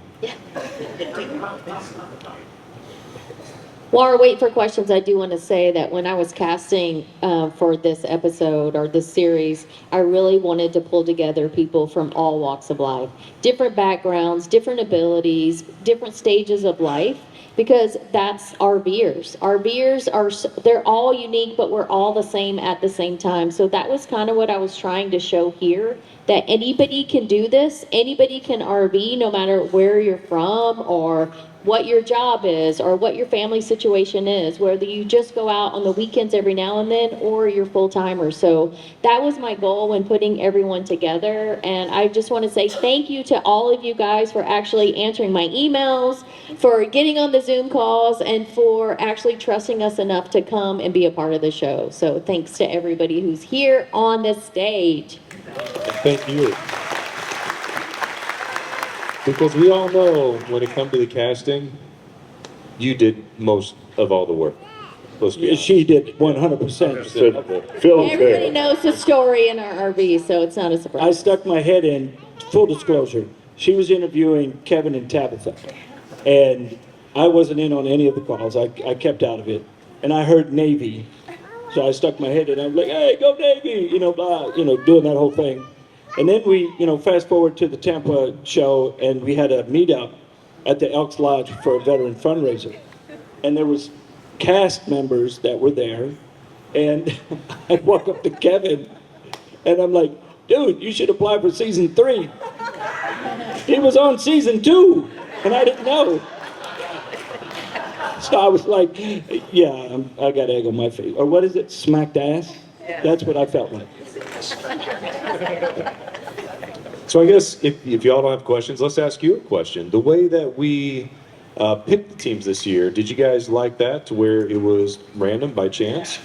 While we're waiting for questions, I do want to say that when I was casting for this episode or this series, I really wanted to pull together people from all walks of life, different backgrounds, different abilities, different stages of life, because that's RVers. RVers they're all unique, but we're all the same at the same time. So that was kind of what I was trying to show here, that anybody can do this. Anybody can RV, no matter where you're from or what your job is or what your family situation is, whether you just go out on the weekends every now and then or you're full-timer. So that was my goal when putting everyone together. And I just want to say thank you to all of you guys for actually answering my emails, for getting on the Zoom calls, and for actually trusting us enough to come and be a part of the show. So thanks to everybody who's here on this stage. Thank you. Because we all know when it comes to the casting, you did most of all the work. She did 100%. Everybody knows the story in our RV, so it's not a surprise. I stuck my head in, full disclosure. She was interviewing Kevin and Tabitha, and I wasn't in on any of the calls. I kept out of it. And I heard Navy, so I stuck my head in. I'm like, hey, go Navy, blah, doing that whole thing. And then we, fast forward to the Tampa show, and we had a meetup at the Elks Lodge for a veteran fundraiser. And there was cast members that were there, and I walk up to Kevin, and I'm like, dude, you should apply for season 3. He was on season 2, and I didn't know. So I was like, yeah, I got egg on my face. Or what is it, smacked ass? Yeah. That's what I felt like. So I guess if y'all don't have questions, let's ask you a question. The way that we picked the teams this year, did you guys like that, to where it was random by chance?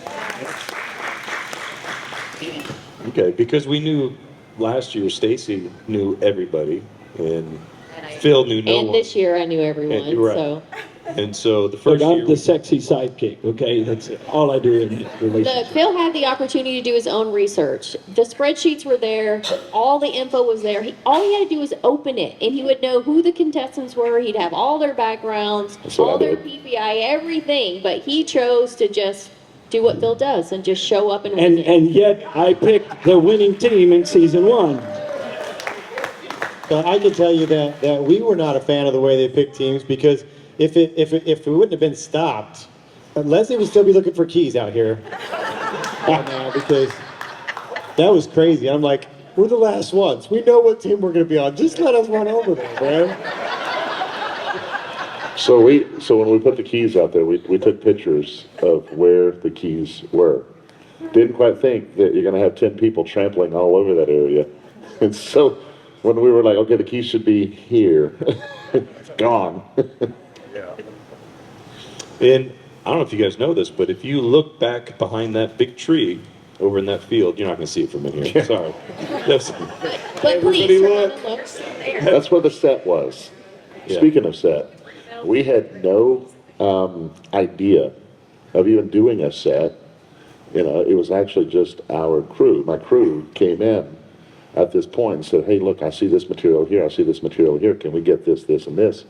Okay, because we knew last year Stacy knew everybody, and Phil knew no one. And this year I knew everyone, Right. so. And so the Look, first I'm year, the sexy sidekick, okay? That's all I do in Look, relationships. Phil had the opportunity to do his own research. The spreadsheets were there, all the info was there. All he had to do was open it, and he would know who the contestants were. He'd have all their backgrounds, That's what I all their did. PPI, everything. But he chose to just do what Phil does and just show up and win it. And yet I picked the winning team in season 1. But I can tell you that we were not a fan of the way they picked teams, because if it wouldn't have been stopped, Leslie would still be looking for keys out here right now, because that was crazy. I'm like, we're the last ones. We know what team we're going to be on. Just let us run over there, man. So when we put the keys out there, we took pictures of where the keys were. Didn't quite think that you're going to have 10 people trampling all over that area. And so when we were like, okay, the keys should be here, it's gone. and I don't know if you guys know this, but if you look back behind that big tree over in that field, you're not going to see it from in here. Sorry. Yes. But please, turn on the looks. That's where the set was. Yeah. Speaking of set, we had no idea of even doing a set. You know, it was actually just our crew. My crew came in at this point and said, hey, look, I see this material here, I see this material here, can we get this, this, and this?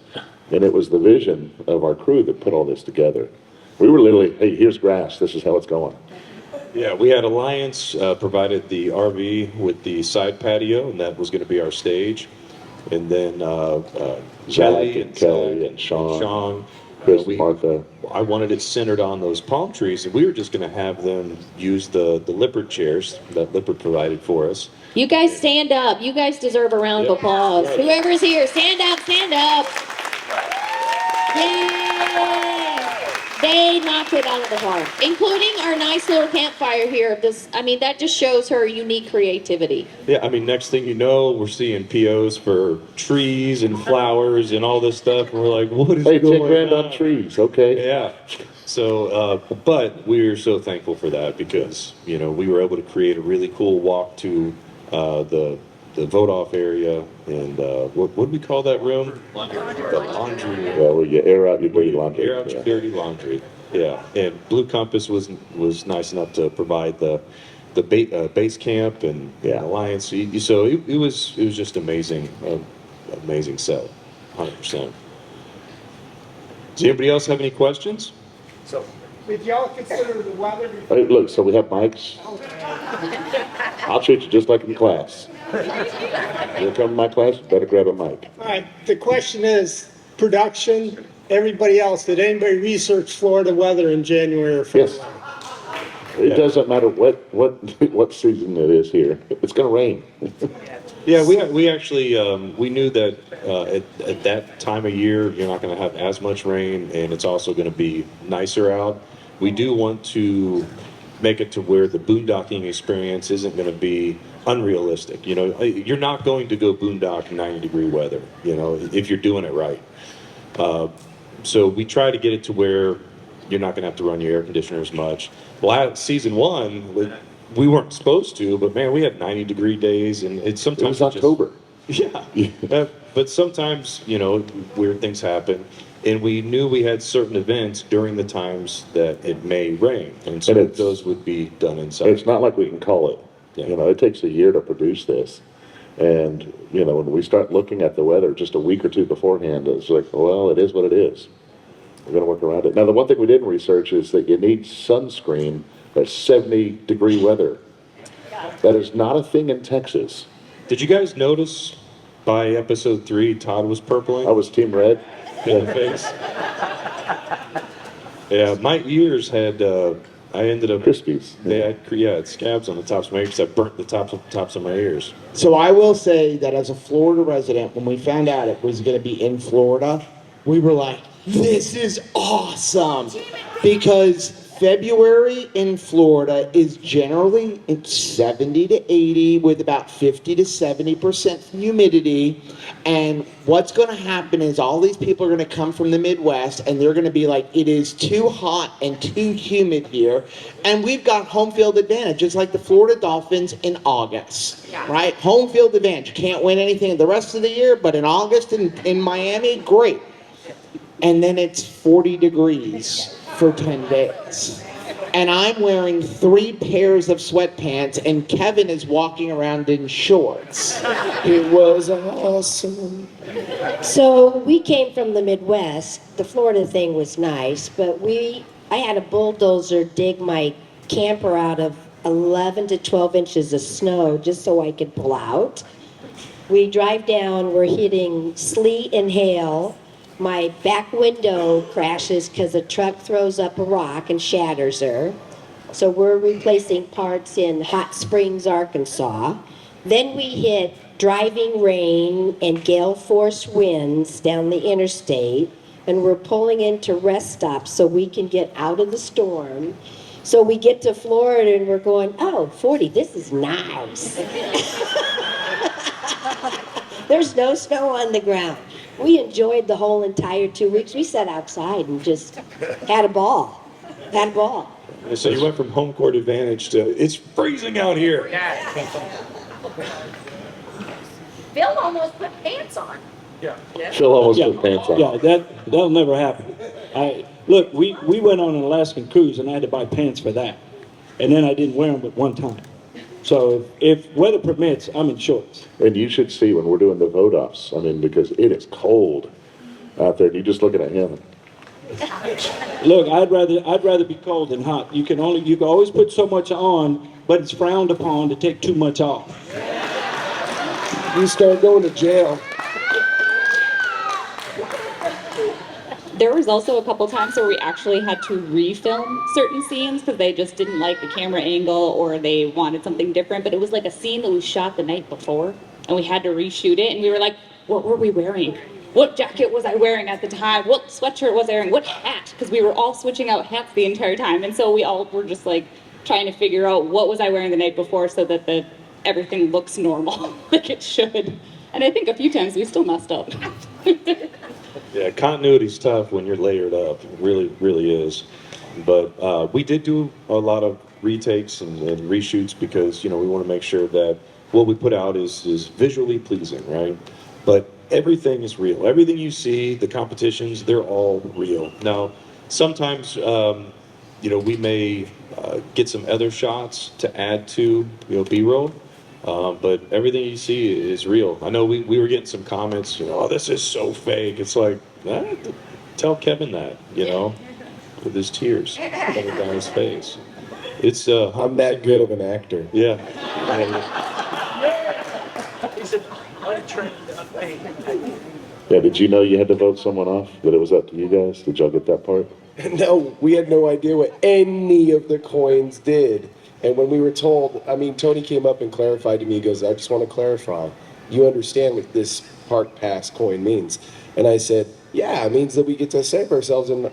And it was the vision of our crew that put all this together. We were literally, hey, here's grass, this is how it's going. Yeah, we had Alliance provided the RV with the side patio, and that was going to be our stage. And then Jack and Kelly and Sean, Chris, Martha. I wanted it centered on those palm trees, and we were just going to have them use the Lippard chairs that Lippard provided for us. You guys stand up. You guys deserve a round of applause. Right. Whoever's here, stand up, stand up. Yay! They knocked it out of the park, including our nice little campfire here. That just shows her unique creativity. Yeah, I mean, next thing you know, we're seeing POs for trees and flowers and all this stuff, and we're like, what is Hey, going 10 grand on? on trees, okay. Yeah. So, but we were so thankful for that because, you know, we were able to create a really cool walk to the vote-off area, and what do we call that room? The laundry room. Yeah, where you air out your dirty laundry. Air out your dirty laundry. Yeah, and Blue Compass was nice enough to provide the base camp and Alliance. So it was just amazing, amazing set, 100%. Does anybody else have any questions? So, if y'all consider the weather. Hey, look, so we have mics. I'll treat you just like in class. You'll come to my class, you better grab a mic. All right, the question is, production, everybody else, did anybody research Florida weather in January or February? Yes. It doesn't matter what season it is here. It's going to rain. Yeah, we actually we knew that at that time of year you're not going to have as much rain, and it's also going to be nicer out. We do want to make it to where the boondocking experience isn't going to be unrealistic. You know, you're not going to go boondock in 90-degree weather, you know, if you're doing it right. So we try to get it to where you're not going to have to run your air conditioner as much. Well, season 1, we weren't supposed to, but man, we had 90-degree days, and it It sometimes was October. Yeah. But sometimes, you know, weird things happen, and we knew we had certain events during the times that it may rain, and so those would be done inside. It's not like we can call it. Yeah. You know, it takes a year to produce this. And, you know, when we start looking at the weather just a week or two beforehand, it's like, well, it is what it is. We're going to work around it. Now, the one thing we didn't research is that you need sunscreen at 70-degree weather. That is not a thing in Texas. Did you guys notice by episode 3, Todd was purpling? I was team red. In the face. Yeah, my ears had, I ended up... Crispies. They had scabs on the tops of my ears. I burnt the tops of my ears. So I will say that as a Florida resident, when we found out it was going to be in Florida, we were like, this is awesome. Because February in Florida is generally 70 to 80 with about 50 to 70% humidity. And what's going to happen is all these people are going to come from the Midwest and they're going to be like, it is too hot and too humid here. And we've got home field advantage, just like the Florida Dolphins in August, right? Home field advantage. You can't win anything the rest of the year, but in August in Miami, great. and then it's 40 degrees for 10 days. And I'm wearing 3 pairs of sweatpants, and Kevin is walking around in shorts. It was awesome. So we came from the Midwest. The Florida thing was nice, but I had a bulldozer dig my camper out of 11 to 12 inches of snow just so I could pull out. We drive down, we're hitting sleet and hail. My back window crashes because a truck throws up a rock and shatters her. So we're replacing parts in Hot Springs, Arkansas. Then we hit driving rain and gale force winds down the interstate, and we're pulling into rest stops so we can get out of the storm. So we get to Florida and we're going, oh, 40, this is nice. There's no snow on the ground. We enjoyed the whole entire 2 weeks. We sat outside and just had a ball. Had a ball. So you went from home court advantage to it's freezing out here. Phil almost put pants on. Phil almost put pants on. Yeah, that'll never happen. Look, we went on an Alaskan cruise and I had to buy pants for that. And then I didn't wear them but one time. So if weather permits, I'm in shorts. And you should see when we're doing the vote-offs, I mean, because it is cold out there. And you're just looking at him. Look, I'd rather be cold than hot. You can always put so much on, but it's frowned upon to take too much off. You start going to jail. There was also a couple times where we actually had to refilm certain scenes because they just didn't like the camera angle or they wanted something different. But it was like a scene that we shot the night before and we had to reshoot it. And we were like, what were we wearing? What jacket was I wearing at the time? What sweatshirt was I wearing? What hat? Because we were all switching out hats the entire time. And so we all were just like trying to figure out what was I wearing the night before so that everything looks normal like it should. And I think a few times we still messed up. Yeah, continuity's tough when you're layered up. It really, really is. But we did do a lot of retakes and reshoots because, we want to make sure that what we put out is visually pleasing, right? But everything is real. Everything you see, the competitions, they're all real. Now, sometimes, we may get some other shots to add to, B-roll. But everything you see is real. I know we were getting some comments, oh, this is so fake. It's like, tell Kevin that, with his tears coming down his face. It's I'm that good of an actor. Yeah. He's an untrained, unpaid. Yeah, did you know you had to vote someone off? That it was up to you guys? Did y'all get that part? No, we had no idea what any of the coins did. And when we were told, Tony came up and clarified to me, he goes, I just want to clarify. You understand what this park pass coin means? And I said, yeah, it means that we get to save ourselves. And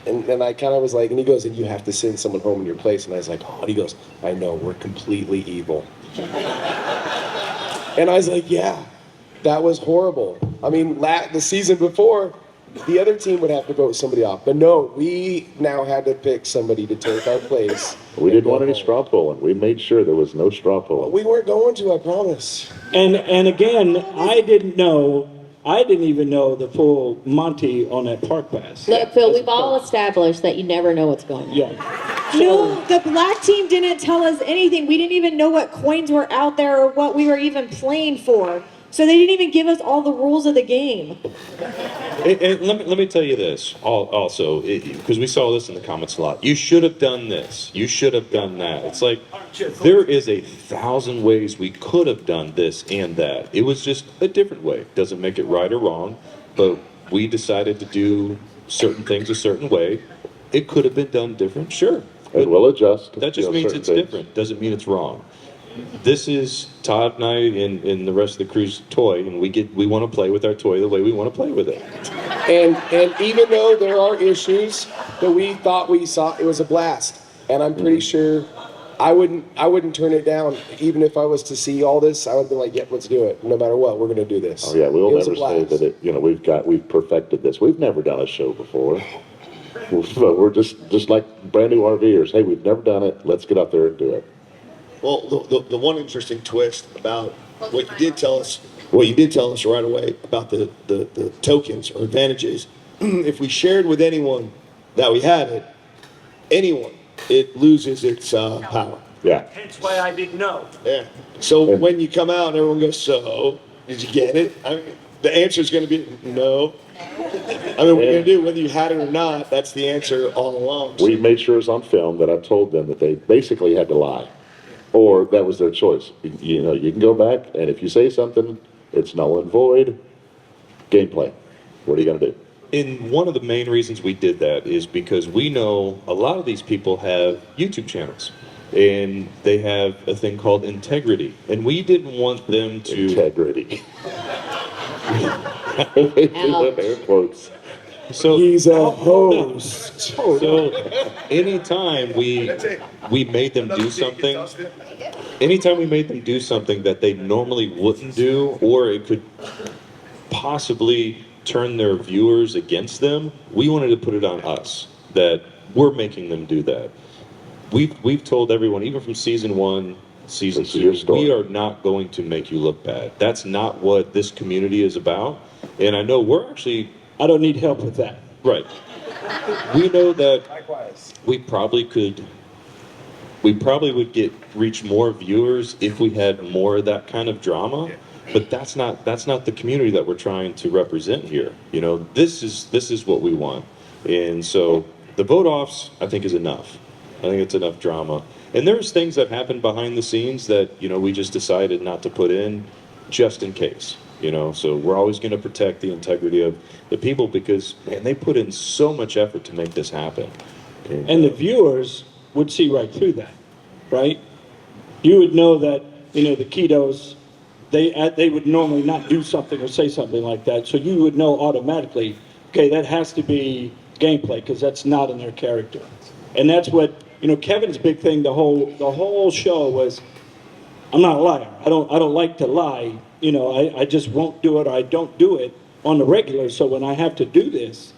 I kind of was like, and he goes, and you have to send someone home in your place. And I was like, oh, and he goes, I know, we're completely evil. And I was like, yeah, that was horrible. The season before, the other team would have to vote somebody off. But no, we now had to pick somebody to take our place. We didn't want any straw polling. We made sure there was no straw polling. We weren't going to, I promise. And again, I didn't even know the full Monty on that park pass. Look, Phil, we've all established that you never know what's going on. Yeah. No, the black team didn't tell us anything. We didn't even know what coins were out there or what we were even playing for. So they didn't even give us all the rules of the game. Let me tell you this also, because we saw this in the comments a lot. You should have done this. You should have done that. It's like there is 1,000 ways we could have done this and that. It was just a different way. Doesn't make it right or wrong, but we decided to do certain things a certain way. It could have been done different, sure. And we'll adjust. That just means it's different. Doesn't mean it's wrong. This is Todd and I and the rest of the crew's toy, and we want to play with our toy the way we want to play with it. And even though there are issues that we thought we saw, it was a blast. And I'm pretty sure I wouldn't turn it down. Even if I was to see all this, I would be like, yep, let's do it. No matter what, we're going to do this. Oh yeah, we'll never say that we've perfected this. We've never done a show before. We're just like brand new RVers. Hey, we've never done it. Let's get out there and do it. Well, the one interesting twist about what you did tell us right away about the tokens or advantages if we shared with anyone that we had it, anyone, it loses its power. Yeah. Hence why I didn't know. Yeah. So when you come out and everyone goes, so, did you get it? I mean, the answer is going to be no. I mean, what are you going to do? Whether you had it or not, that's the answer all along. We made sure it's on film that I told them that they basically had to lie, or that was their choice. You know, you can go back, and if you say something, it's null and void. Gameplay. What are you going to do? And one of the main reasons we did that is because we know a lot of these people have YouTube channels. And they have a thing called integrity. And we didn't want them to... Integrity. Air quotes. So he's a host. So anytime we made them do something, that they normally wouldn't do, or it could possibly turn their viewers against them, we wanted to put it on us that we're making them do that. We've told everyone, even from season 1, season 2, we are not going to make you look bad. That's not what this community is about. And I know we're actually... I don't need help with that. Right. We know that we probably would reach more viewers if we had more of that kind of drama. But that's not the community that we're trying to represent here. You know, this is what we want. And so the vote offs, I think, is enough. I think it's enough drama. And there's things that happen behind the scenes that, you know, we just decided not to put in just in case, you know. So we're always going to protect the integrity of the people because, man, they put in so much effort to make this happen. And the viewers would see right through that, right? You would know that, you know, the Ketos, they would normally not do something or say something like that. So you would know automatically, okay, that has to be gameplay because that's not in their character. And that's what, you know, Kevin's big thing the whole show was, I'm not a liar. I don't like to lie. You know, I just won't do it or I don't do it on the regular. So when I have to do this,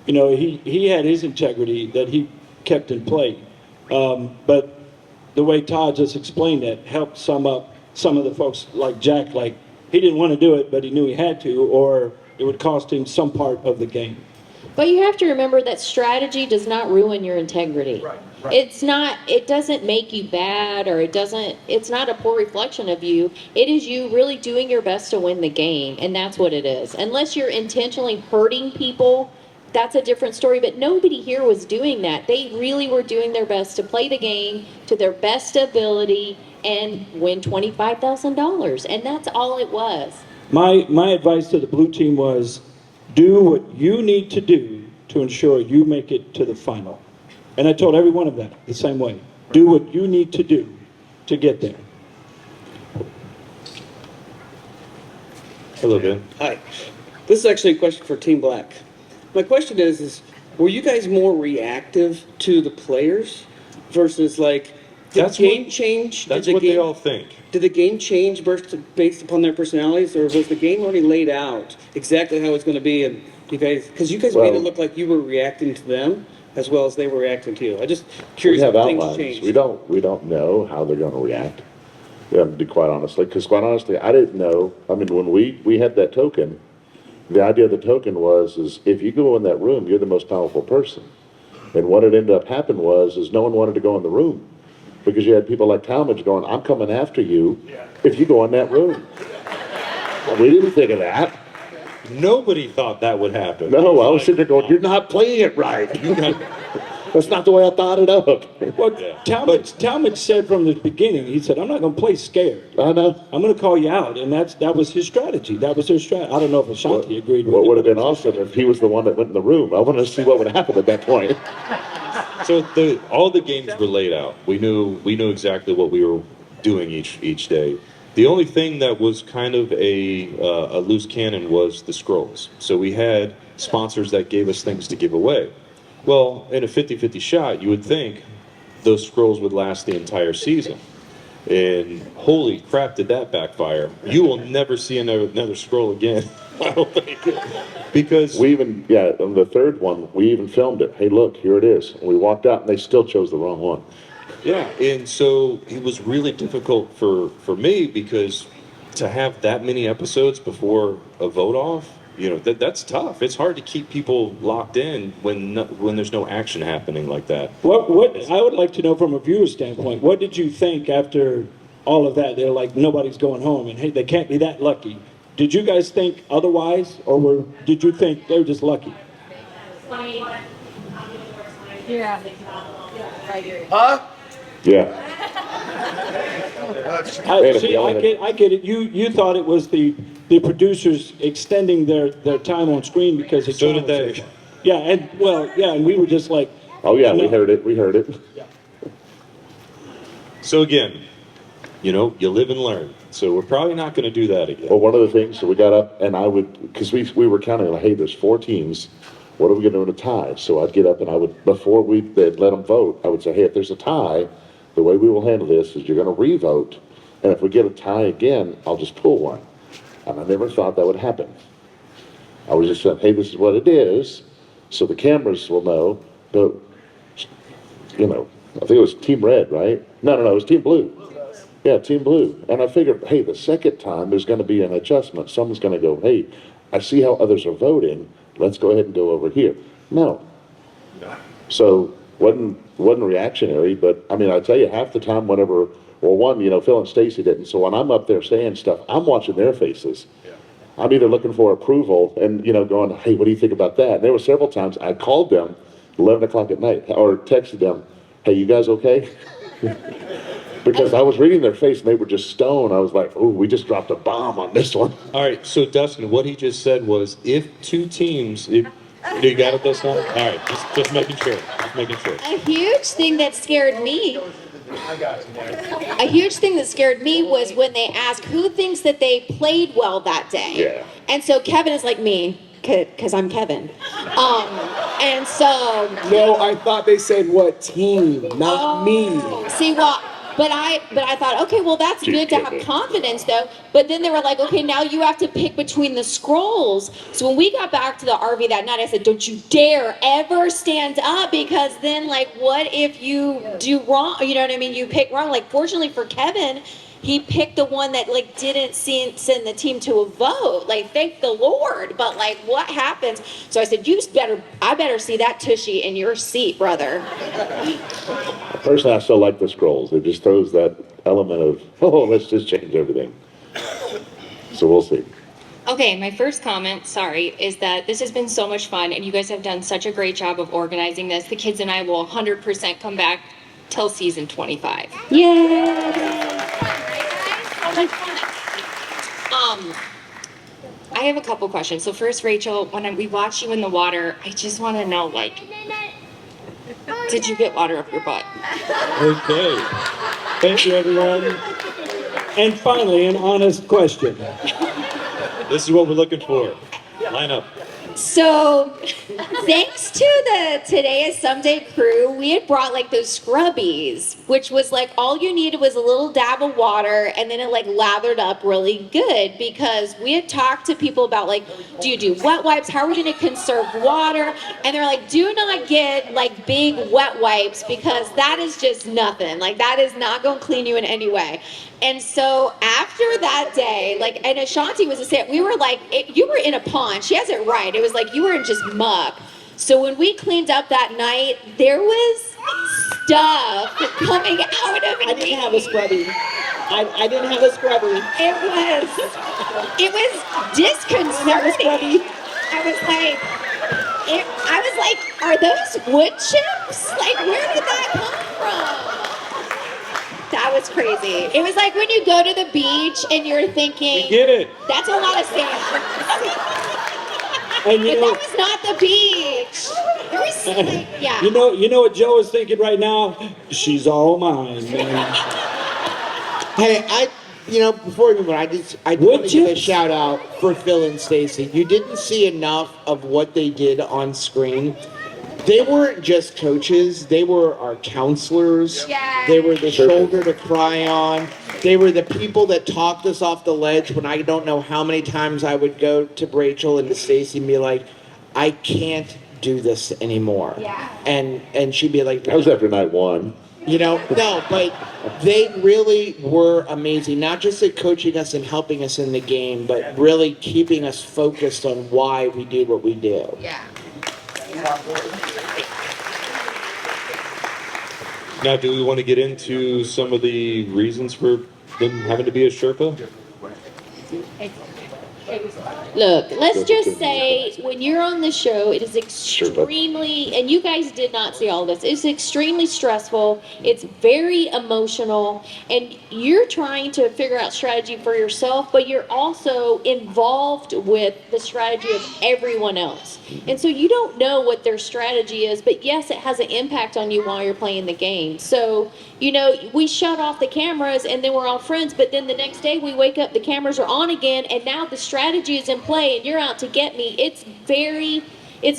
you know, he had his integrity that he kept in play. But the way Todd just explained it helped sum up some of the folks like Jack, like he didn't want to do it, but he knew he had to, or it would cost him some part of the game. But you have to remember that strategy does not ruin your integrity. Right. It doesn't make you bad, or it's not a poor reflection of you. It is you really doing your best to win the game, and that's what it is. Unless you're intentionally hurting people, that's a different story, but nobody here was doing that. They really were doing their best to play the game to their best ability and win $25,000, and that's all it was. My advice to the blue team was, do what you need to do to ensure you make it to the final. And I told every one of them the same way. Do what you need to do to get there. Hello, Ben. Hi. This is actually a question for Team Black. My question is were you guys more reactive to the players versus like, did the game change? That's what they all think. Did the game change based upon their personalities, or was the game already laid out exactly how it's going to be? And you guys, because you guys made it look like you were reacting to them as well as they were reacting to you. I just curious We have if things outlines. changed. We don't know how they're going to react. Yeah, to be quite honestly, because quite honestly, I didn't know. I mean, when we had that token, the idea of the token is if you go in that room, you're the most powerful person. And what it ended up happening is no one wanted to go in the room. Because you had people like Talmadge going, I'm coming after you if you go in that room. Well, we didn't think of that. Nobody thought that would happen. No, I was sitting there going, you're not playing it right. That's not the way I thought it up. Well, Talmadge said from the beginning, he said, I'm not going to play scared. I know. I'm going to call you out. And that was his strategy. That was his strategy. I don't know if Ashanti agreed with it. What would have been awesome if he was the one that went in the room. I wanted to see what would happen at that point. So all the games were laid out. We knew exactly what we were doing each day. The only thing that was kind of a loose cannon was the scrolls. So we had sponsors that gave us things to give away. Well, in a 50-50 shot, you would think those scrolls would last the entire season. And holy crap, did that backfire. You will never see another scroll again. I don't think. Because we even, on the third one, we even filmed it. Hey, look, here it is. And we walked out and they still chose the wrong one. Yeah, and so it was really difficult for me because to have that many episodes before a vote off, You know, that's tough. It's hard to keep people locked in when there's no action happening like that. What I would like to know from a viewer standpoint, what did you think after all of that? They're like, nobody's going home, and hey, they can't be that lucky. Did you guys think otherwise, or did you think they're just lucky? Yeah. Huh? Yeah. I get it. You thought it was the producers extending their time on screen because it. So did they. Yeah, and we were just like. Oh yeah, no. we heard it. So again, you know, you live and learn. So we're probably not going to do that again. Well, one of the things, so we got up and I would, because we were counting, like, hey, there's 4 teams. What are we going to do in a tie? So I'd get up and I would, before they'd let them vote, I would say, hey, if there's a tie, the way we will handle this is you're going to re-vote. And if we get a tie again, I'll just pull one. And I never thought that would happen. I was just saying, hey, this is what it is. So the cameras will know. But, you know, I think it was Team Red, right? No, it was Team Blue. Yeah, Team Blue. And I figured, hey, the second time there's going to be an adjustment. Someone's going to go, hey, I see how others are voting. Let's go ahead and go over here. No. So wasn't reactionary, but I mean, I tell you, half the time, whenever, well, one, you know, Phil and Stacy didn't. So when I'm up there saying stuff, I'm watching their faces. I'm either looking for approval and, you know, going, hey, what do you think about that? And there were several times I called them 11 o'clock at night or texted them, hey, you guys okay? Because I was reading their face and they were just stoned. I was like, oh, we just dropped a bomb on this one. All right, so Dustin, what he just said was, if 2 teams, you got it this time? All right, just making sure. Just making sure. A huge thing that scared me. A huge thing that scared me was when they asked who thinks that they played well that day. Yeah. And so Kevin is like me, because I'm Kevin. And so. No, I thought they said what team, not me. See, well, but I thought, okay, well, that's good to have confidence, though. But then they were like, okay, now you have to pick between the scrolls. So when we got back to the RV that night, I said, don't you dare ever stand up, because then, like, what if you do wrong? You know what I mean? You pick wrong. Like, fortunately for Kevin, he picked the one that, like, didn't send the team to a vote. Like, thank the Lord. But, like, what happens? So I said, I better see that tushy in your seat, brother. Personally, I still like the scrolls. It just throws that element of, oh, let's just change everything. So we'll see. Okay, my first comment, sorry, is that this has been so much fun, and you guys have done such a great job of organizing this. The kids and I will 100% come back till season 25. Yay! I have a couple questions. So first, Rachel, when we watch you in the water, I just want to know, like, did you get water up your butt? Okay. Thank you, everyone. And finally, an honest question. This is what we're looking for. Line up. So, thanks to the Today is Someday crew, we had brought like those scrubbies, which was like all you needed was a little dab of water, and then it like lathered up really good, because we had talked to people about like, do you do wet wipes? How are we going to conserve water? And they're like, do not get like big wet wipes, because that is just nothing. Like, that is not going to clean you in any way. And so after that day, like, and Ashanti was the same, we were like, you were in a pond. She has it right. It was like you were in just muck. So when we cleaned up that night, there was stuff coming out of me. I didn't have a scrubby. I didn't have a scrubby. It was disconcerting. I was like, are those wood chips? Like, where did that come from? That was crazy. It was like when you go to the beach and you're thinking, We get it. that's a lot of sand. And But that was not the beach. It was like, yeah. You know what Joe is thinking right now? She's all mine, man. Hey, before we move on, I want to give a shout out for Phil and Stacy. You didn't see enough of what they did on screen. They weren't just coaches, they were our counselors. Yes. They were the shoulder to cry on. They were the people that talked us off the ledge when I don't know how many times I would go to Rachel and to Stacy and be like, I can't do this anymore. Yeah. And she'd be like, That was after night 1. You know, no, but they really were amazing. Not just at coaching us and helping us in the game, but really keeping us focused on why we do what we do. Yeah. Now, do we want to get into some of the reasons for them having to be a Sherpa? Look, let's just say when you're on the show, it is extremely, and you guys did not see all this, it's extremely stressful, it's very emotional, and you're trying to figure out strategy for yourself, but you're also involved with the strategy of everyone else. And so you don't know what their strategy is, but yes, it has an impact on you while you're playing the game. So, you know, we shut off the cameras and then we're all friends, but then the next day we wake up, the cameras are on again, and now the strategy is in play and you're out to get me. It's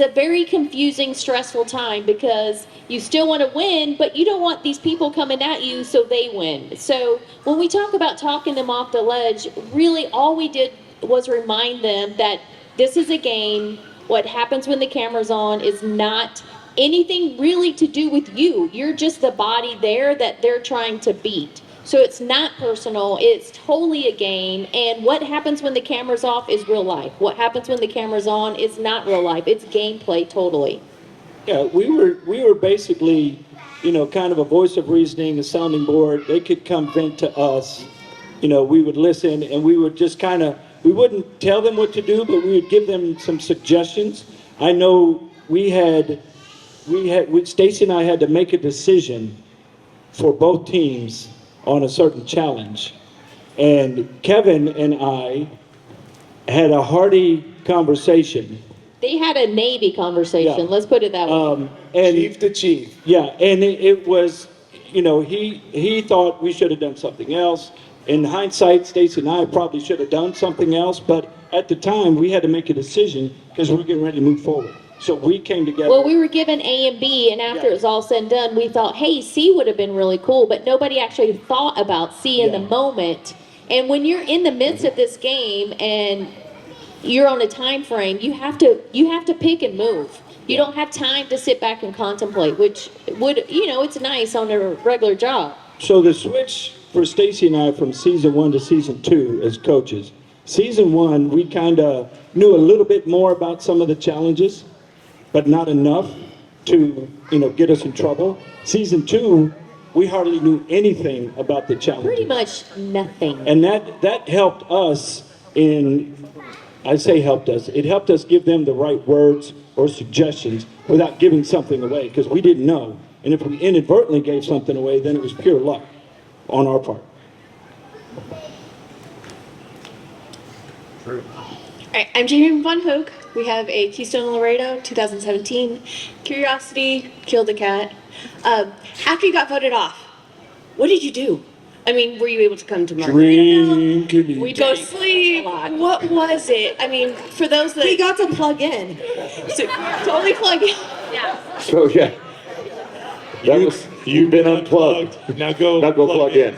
a very confusing, stressful time because you still want to win, but you don't want these people coming at you so they win. So when we talk about talking them off the ledge, really all we did was remind them that this is a game. What happens when the camera's on is not anything really to do with you. You're just the body there that they're trying to beat. So it's not personal, it's totally a game, and what happens when the camera's off is real life. What happens when the camera's on is not real life, it's gameplay totally. Yeah, we were basically, you know, kind of a voice of reasoning, a sounding board. They could come vent to us. You know, we would listen and we would just kind of, we wouldn't tell them what to do, but we would give them some suggestions. I know Stacy and I had to make a decision for both teams on a certain challenge. And Kevin and I had a hearty conversation. They had a Navy conversation, Yeah. let's put it that way. And Chief to chief. yeah, and it was, you know, he thought we should have done something else. In hindsight, Stacy and I probably should have done something else, but at the time we had to make a decision because we were getting ready to move forward. So we came together. Well, we were given A and B, and after it was all said and done, we thought, hey, C would have been really cool, but nobody actually thought about C in the moment. And when you're in the midst of this game and you're on a time frame, you have to pick and move. You don't have time to sit back and contemplate, which would, you know, it's nice on a regular job. So the switch for Stacy and I from season 1 to season 2 as coaches. Season 1, we kind of knew a little bit more about some of the challenges, but not enough to, you know, get us in trouble. Season 2, we hardly knew anything about the challenges. Pretty much nothing. And that helped us I say helped us. It helped us give them the right words or suggestions without giving something away because we didn't know. And if we inadvertently gave something away, then it was pure luck on our part. All right, I'm Jamie Von Hook. We have a Keystone Laredo 2017. Curiosity killed a cat. After you got voted off, what did you do? I mean, were you able to come to Margaritaville? We go sleep. What was it? I mean, for those that We got to plug in. so, totally plug in. Yeah. So yeah, you've been unplugged. Now go plug in.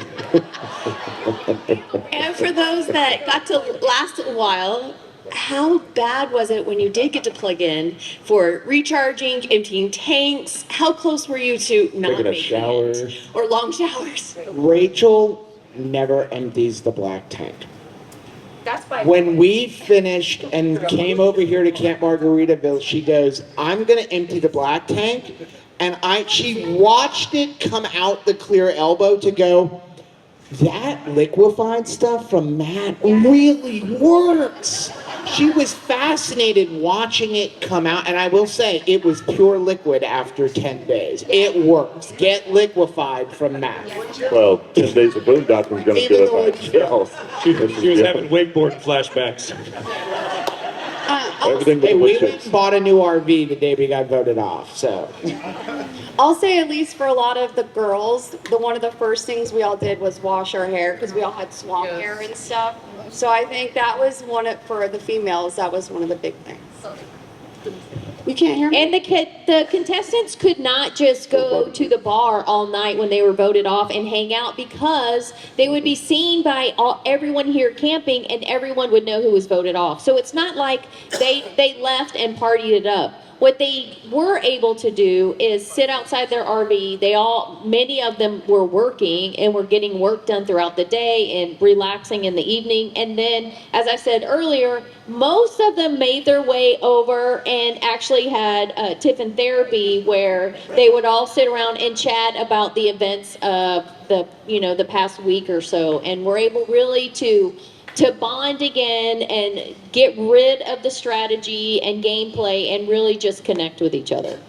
And for those that got to last a while, how bad was it when you did get to plug in for recharging, emptying tanks? How close were you to not Taking a making shower. it? Or long showers? Rachel never empties the black tank. That's by When we finished and came over here to Camp Margaritaville, she goes, I'm going to empty the black tank. And she watched it come out the clear elbow to go, that liquefied stuff from Matt really works. She was fascinated watching it come out, and I will say it was pure liquid after 10 days. It works. Get liquefied from Matt. Well, 10 days of boondocking is going to do it by itself. She was having wakeboard flashbacks. Everything Hey, but we the went and bought a new RV the day we got voted off, so. I'll say at least for a lot of the girls, one of the first things we all did was wash our hair because we all had swamp hair and stuff. So I think that was for the females, that was one of the big things. You can't hear me? And the contestants could not just go to the bar all night when they were voted off and hang out because they would be seen by everyone here camping and everyone would know who was voted off. So it's not like they left and partied it up. What they were able to do is sit outside their RV. Many of them were working and were getting work done throughout the day and relaxing in the evening. And then, as I said earlier, most of them made their way over and actually had tiffin therapy where they would all sit around and chat about the events of the past week or so, and were able really to bond again and get rid of the strategy and gameplay and really just connect with each other.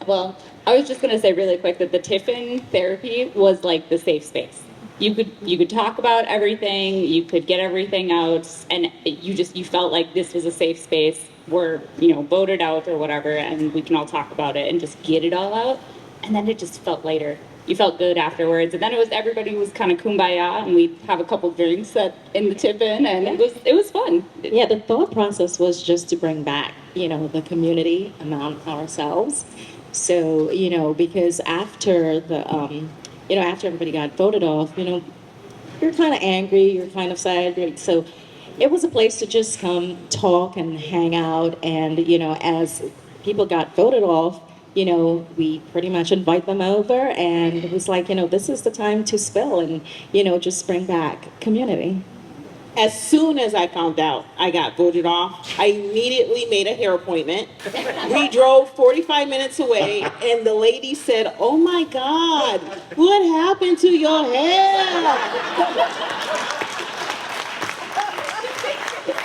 Well, I was just gonna say really quick that the tiffin therapy was like the safe space. You could talk about everything, you could get everything out, and you felt like this was a safe space. We're voted out or whatever, and we can all talk about it and just get it all out. And then it just felt lighter. You felt good afterwards, and then everybody was kind of kumbaya, and we'd have a couple drinks in the tiffin, and it was fun. Yeah, the thought process was just to bring back, the community among ourselves. So, because after after everybody got voted off, you're kind of angry, you're kind of sad. So it was a place to just come talk and hang out. And, as people got voted off, we pretty much invite them over, and it was like, this is the time to spill and, just bring back community. As soon as I found out I got voted off, I immediately made a hair appointment. We drove 45 minutes away, and the lady said, "Oh my God, what happened to your hair?"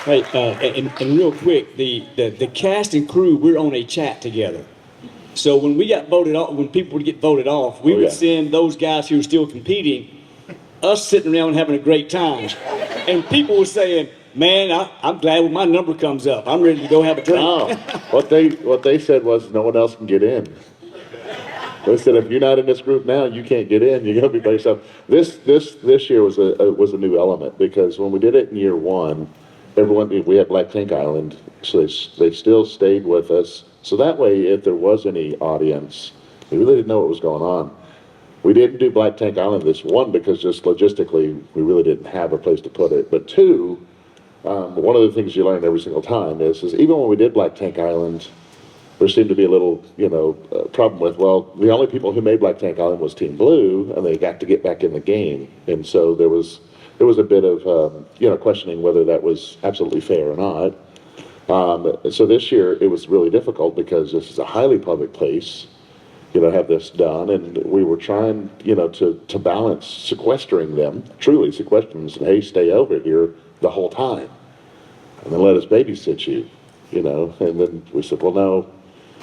Right, and real quick, the cast and crew, we're on a chat together. So when we got voted off, when people would get voted off, we would send those guys who were still competing, us sitting around having a great time. And people were saying, "Man, I'm glad when my number comes up. I'm ready to go have a drink." No, what they said was no one else can get in. They said if you're not in this group now, you can't get in. You're gonna be by yourself. This year was a new element because when we did it in year one, we had Black Tank Island, so they still stayed with us. So that way, if there was any audience, we really didn't know what was going on. We didn't do Black Tank Island this one because just logistically, we really didn't have a place to put it. But two, one of the things you learn every single time is even when we did Black Tank Island, there seemed to be a little, problem with, the only people who made Black Tank Island was Team Blue, and they got to get back in the game. And so there was a bit of, questioning whether that was absolutely fair or not. So this year it was really difficult because this is a highly public place, have this done, and we were trying, to balance sequestering them, truly sequestering them, and hey, stay over here the whole time, and then let us babysit you, and then we said, well, no.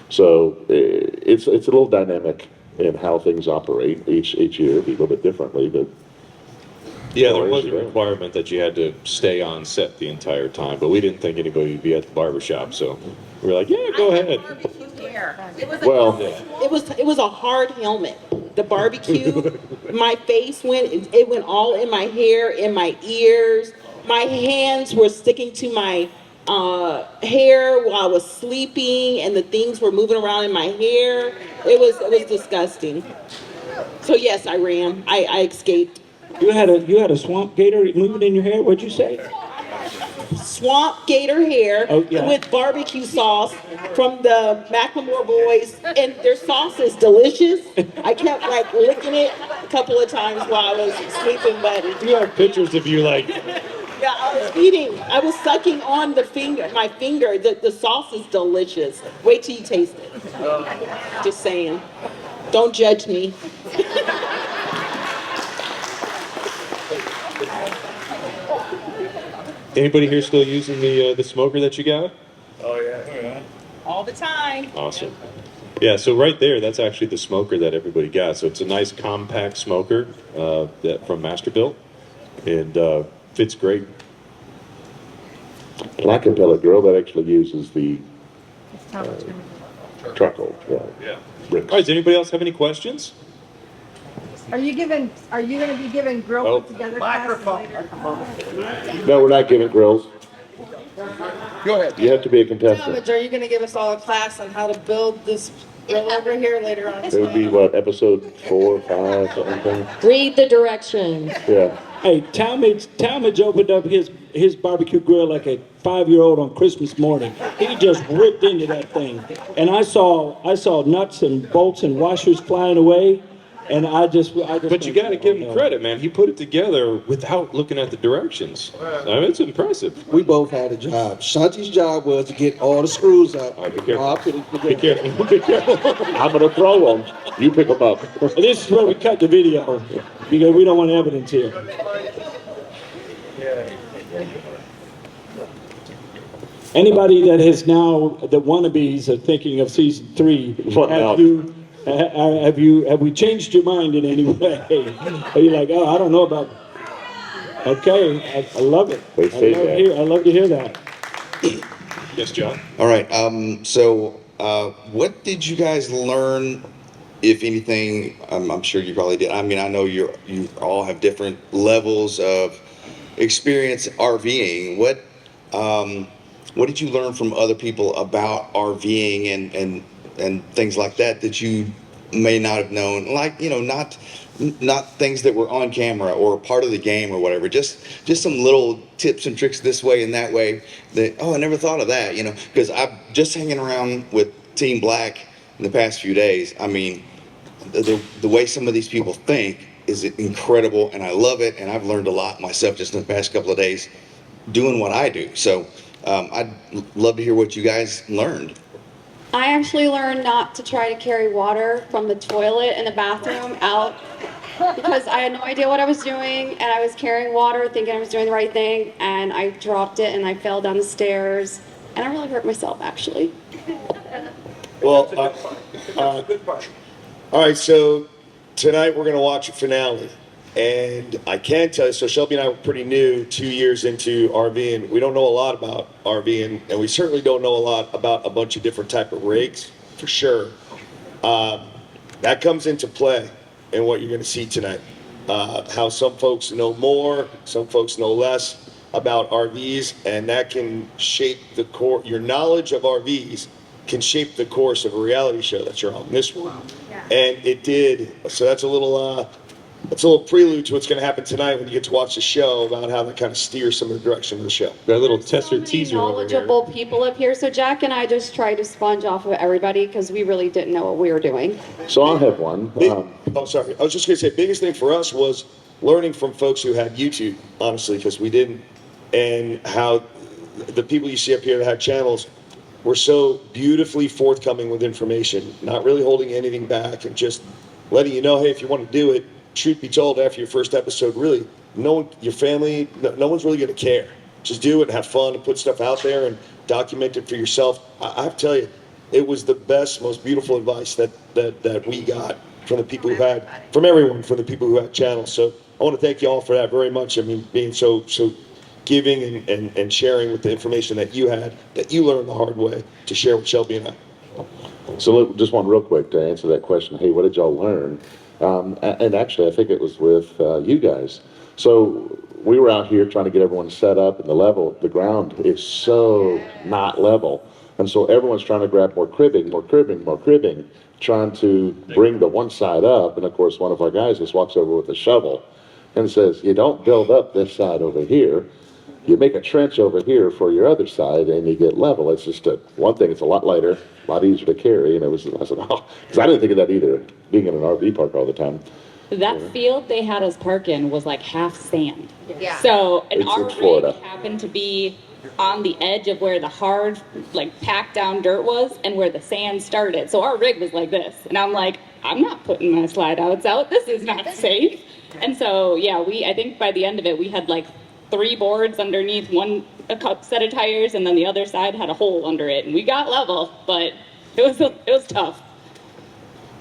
So it's a little dynamic in how things operate each year, be a little bit differently, but. Yeah, there was a requirement that you had to stay on set the entire time, but we didn't think anybody would be at the barbershop, so we were like, yeah, go ahead. It was a hard helmet. The barbecue, my face it went all in my hair, in my ears. My hands were sticking to my hair while I was sleeping, and the things were moving around in my hair. It was disgusting. So yes, I ran. I escaped. You had a swamp gator moving in your hair. What'd you say? Swamp gator hair with barbecue sauce from the Macklemore Boys, and their sauce is delicious. I kept licking it a couple of times while I was sleeping, but You have pictures of you yeah, I was eating. I was sucking on my finger. The sauce is delicious. Wait till you taste it. Just saying. Don't judge me. Anybody here still using the smoker that you got? Oh, yeah. All the time. Awesome. Yeah, so right there, that's actually the smoker that everybody got. So it's a nice compact smoker from Masterbuilt, and fits great. Like a pellet grill that actually uses the charcoal. Yeah. All right, does anybody else have any questions? Are you going to be giving grill put together classes later? No, we're not giving grills. Go ahead. You have to be a contestant. Thomas, are you going to give us all a class on how to build this grill over here later on? It would be what, episode 4 or 5, something like that? Read the directions. Yeah. Hey, Talmadge opened up his barbecue grill like a 5-year-old on Christmas morning. He just ripped into that thing, and I saw nuts and bolts and washers flying away, and I just. But you got to give him credit, man. He put it together without looking at the directions. I mean, it's impressive. We both had a job. Shanti's job was to get all the screws up. All right, be careful. I put it together. Be careful. Be careful. I'm going to throw them. You pick them up. This is where we cut the video because we don't want evidence here. Anybody that has now the wannabes are thinking of season 3, What now? have we changed your mind in any way? Are you like, oh, I don't know about? Okay, I love it. They say that. I love to hear that. Yes, John. All right. So, what did you guys learn, if anything? I'm sure you probably did. I mean, I know you all have different levels of experience RVing. What did you learn from other people about RVing and things like that you may not have known? Like, not things that were on camera or part of the game or whatever. Just some little tips and tricks this way and that way that, I never thought of that, because I'm just hanging around with Team Black in the past few days. I mean, the way some of these people think is incredible, and I love it, and I've learned a lot myself just in the past couple of days doing what I do. So I'd love to hear what you guys learned. I actually learned not to try to carry water from the toilet in the bathroom out because I had no idea what I was doing, and I was carrying water thinking I was doing the right thing, and I dropped it and I fell down the stairs, and I really hurt myself actually. Well, all right, so tonight we're going to watch a finale. And I can tell you, so Shelby and I were pretty new, 2 years into RVing. We don't know a lot about RVing, and we certainly don't know a lot about a bunch of different type of rigs, for sure. That comes into play in what you're going to see tonight. How some folks know more, some folks know less about RVs, and that can shape the core. Your knowledge of RVs can shape the course of a reality show that you're on, this one. And it did. So that's a little prelude to what's going to happen tonight when you get to watch the show about how that kind of steers some of the direction of the show. That little tester teaser over here. Knowledgeable people up here. So Jack and I just tried to sponge off of everybody because we really didn't know what we were doing. So I have one. Sorry. I was just going to say, biggest thing for us was learning from folks who had YouTube, honestly, because we didn't, and how the people you see up here that had channels were so beautifully forthcoming with information, not really holding anything back, and just letting you know, hey, if you want to do it, truth be told, after your first episode, really, your family, no one's really going to care. Just do it and have fun and put stuff out there and document it for yourself. I have to tell you, it was the best, most beautiful advice that we got from the people who had, from everyone, from the people who had channels. So I want to thank you all for that very much. I mean, being so giving and sharing with the information that you had, that you learned the hard way to share with Shelby and I. So just one real quick to answer that question. Hey, what did y'all learn? And actually, I think it was with you guys. So we were out here trying to get everyone set up, and the ground is so not level. And so everyone's trying to grab more cribbing, trying to bring the one side up. And of course, one of our guys just walks over with a shovel and says, you don't build up this side over here. You make a trench over here for your other side, and you get level. It's just one thing, it's a lot lighter, a lot easier to carry. And I said, oh, because I didn't think of that either, being in an RV park all the time. That field they had us park in was like half sand. Yeah. So It's our in rig Florida. happened to be on the edge of where the hard, like packed down dirt was and where the sand started. So our rig was like this. And I'm like, I'm not putting my slide outs out. This is not safe. And so, yeah, I think by the end of it, we had like 3 boards underneath a set of tires, and then the other side had a hole under it. And we got level, but it was tough.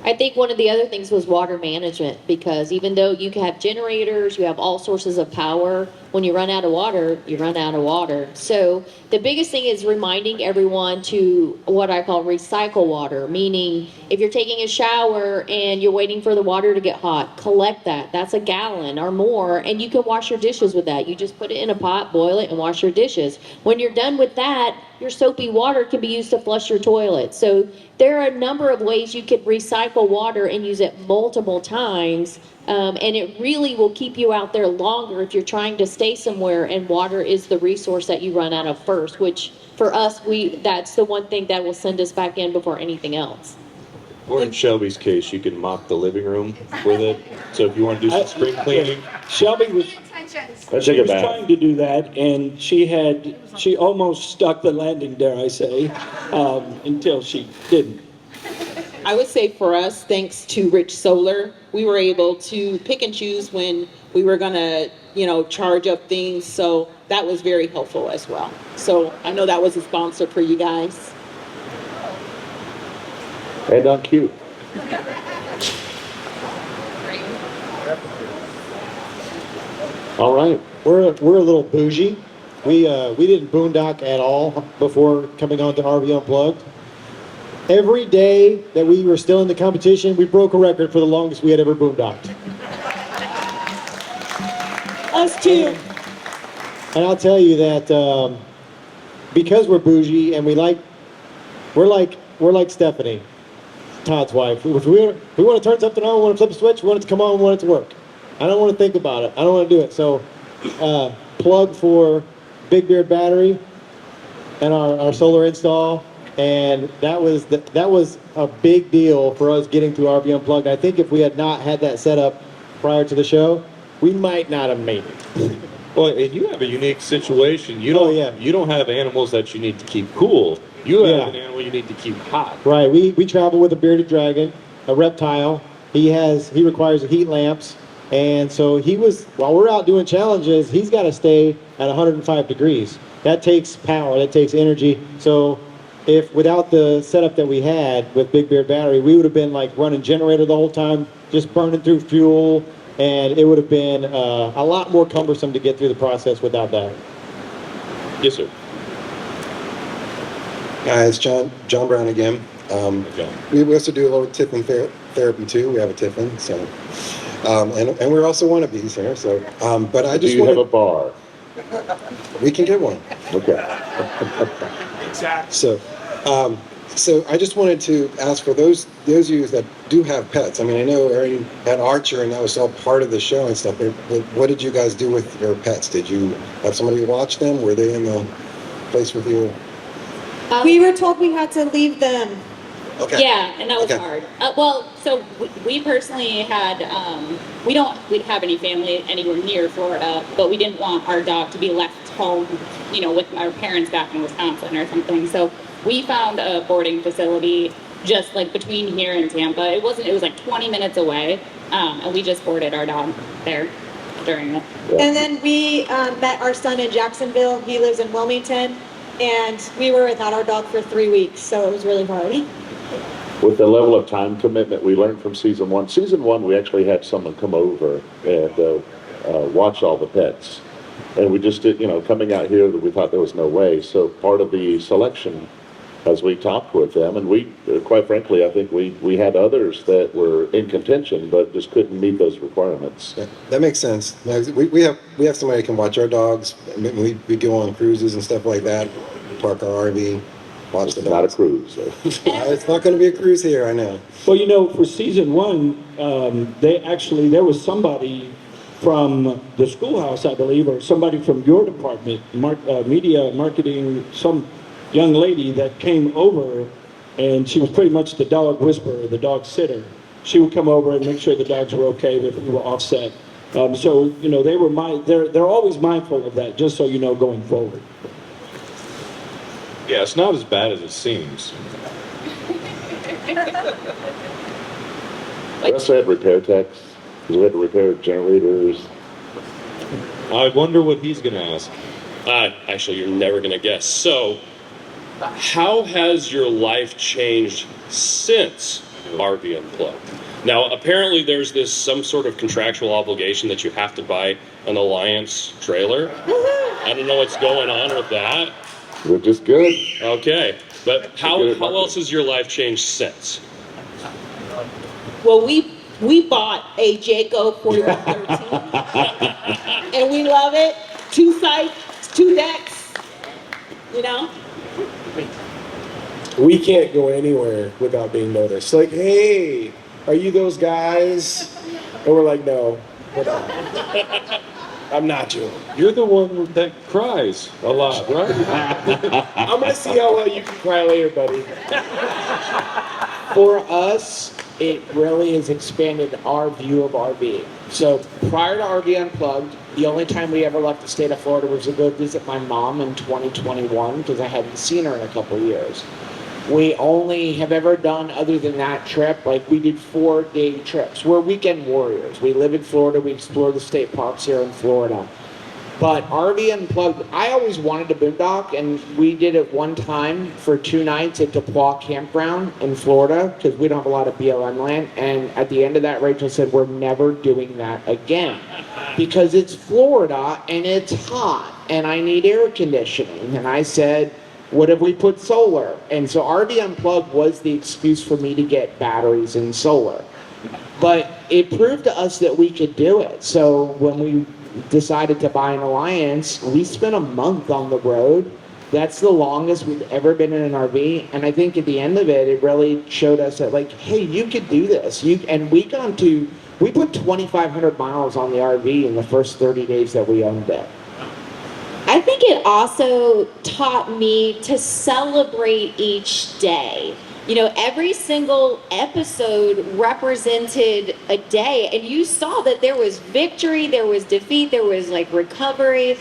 I think one of the other things was water management, because even though you can have generators, you have all sources of power, when you run out of water, you run out of water. So the biggest thing is reminding everyone to what I call recycle water, meaning if you're taking a shower and you're waiting for the water to get hot, collect that. That's a gallon or more, and you can wash your dishes with that. You just put it in a pot, boil it, and wash your dishes. When you're done with that, your soapy water can be used to flush your toilet. So there are a number of ways you could recycle water and use it multiple times. And it really will keep you out there longer if you're trying to stay somewhere and water is the resource that you run out of first, which for us, that's the one thing that will send us back in before anything else. Or in Shelby's case, you can mop the living room with it. So if you want to do some spring cleaning. Shelby was, she was trying to do that, and she almost stuck the landing, dare I say, until she didn't. I would say for us, thanks to Rich Solar, we were able to pick and choose when we were gonna, charge up things. So that was very helpful as well. So I know that was a sponsor for you guys. And on cue. All right. We're a little bougie. We didn't boondock at all before coming on to RV Unplugged. Every day that we were still in the competition, we broke a record for the longest we had ever boondocked. Us too. And I'll tell you that because we're bougie and we're like Stephanie, Todd's wife. If we want to turn something on, we want to flip a switch, we want it to come on, we want it to work. I don't want to think about it. I don't want to do it. So, plug for Big Beard Battery and our solar install. And that was a big deal for us getting through RV Unplugged. I think if we had not had that set up prior to the show, we might not have made it. Well, and you have a unique situation. You don't have animals that you need to keep cool. You have an animal you need to keep hot. Right. We travel with a bearded dragon, a reptile. He requires heat lamps. And so while we're out doing challenges, he's got to stay at 105 degrees. That takes power, that takes energy. So if without the setup that we had with Big Beard Battery, we would have been like running generator the whole time, just burning through fuel, and it would have been a lot more cumbersome to get through the process without that. Yes, sir. Hi, it's John Brown again. We also do a little tiffin therapy too. We have a tiffin, so and we're also wannabes here. So, but I just do you have a bar? We can get one. Okay. Exactly. So I just wanted to ask for those of you that do have pets. I mean, I know Erin had Archer, and that was all part of the show and stuff. But what did you guys do with your pets? Did you have somebody watch them? Were they in the place with you? We were told we had to leave them. Okay. Yeah, and that was hard. So we personally had, we don't have any family anywhere near Florida, but we didn't want our dog to be left home, with our parents back in Wisconsin or something. So we found a boarding facility just like between here and Tampa. It was like 20 minutes away, and we just boarded our dog there during it. And then we met our son in Jacksonville. He lives in Wilmington, and we were without our dog for 3 weeks, so it was really hard. With the level of time commitment we learned from season one. Season one, we actually had someone come over and watch all the pets. And we just did, coming out here, we thought there was no way. So part of the selection, as we talked with them, and we, quite frankly, I think we had others that were in contention, but just couldn't meet those requirements. Yeah, that makes sense. We have somebody who can watch our dogs. We go on cruises and stuff like that. Park our RV. Watch the dogs. Not a cruise. So. It's not going to be a cruise here, I know. Well, for season one, there was somebody from the schoolhouse, I believe, or somebody from your department, media, marketing, some young lady that came over, and she was pretty much the dog whisperer, the dog sitter. She would come over and make sure the dogs were okay if we were offset. So they were they're always mindful of that, just so you know going forward. Yeah, it's not as bad as it seems. We also had repair techs, because we had to repair generators. I wonder what he's going to ask. Actually, you're never going to guess. So, how has your life changed since RV Unplugged? Now, apparently, there's some sort of contractual obligation that you have to buy an Alliance trailer. I don't know what's going on with that. We're just good. Okay, but how Good at else has your life changed since? Well, we bought a Jayco 4113, and we love it. 2 sites, 2 decks. You know. We can't go anywhere without being noticed. Like, hey, are you those guys? And we're like, no, we're not. I'm not you. You're the one that cries a lot, right? I'm gonna see how well you can cry later, buddy. For us, it really has expanded our view of RV. So prior to RV Unplugged, the only time we ever left the state of Florida was to go visit my mom in 2021 because I hadn't seen her in a couple of years. We only have ever done, other than that trip, like we did 4-day trips. We're weekend warriors. We live in Florida. We explore the state parks here in Florida. But RV Unplugged, I always wanted to boondock, and we did it one time for 2 nights at DePauw Campground in Florida because we don't have a lot of BLM land. And at the end of that, Rachel said, we're never doing that again because it's Florida and it's hot and I need air conditioning. And I said, what if we put solar? And so RV Unplugged was the excuse for me to get batteries and solar. But it proved to us that we could do it. So when we decided to buy an Alliance, we spent a month on the road. That's the longest we've ever been in an RV. And I think at the end of it, it really showed us that, like, hey, you could do this. And we put 2,500 miles on the RV in the first 30 days that we owned it. I think it also taught me to celebrate each day. You know, every single episode represented a day, and you saw that there was victory, there was defeat, there was like recovery.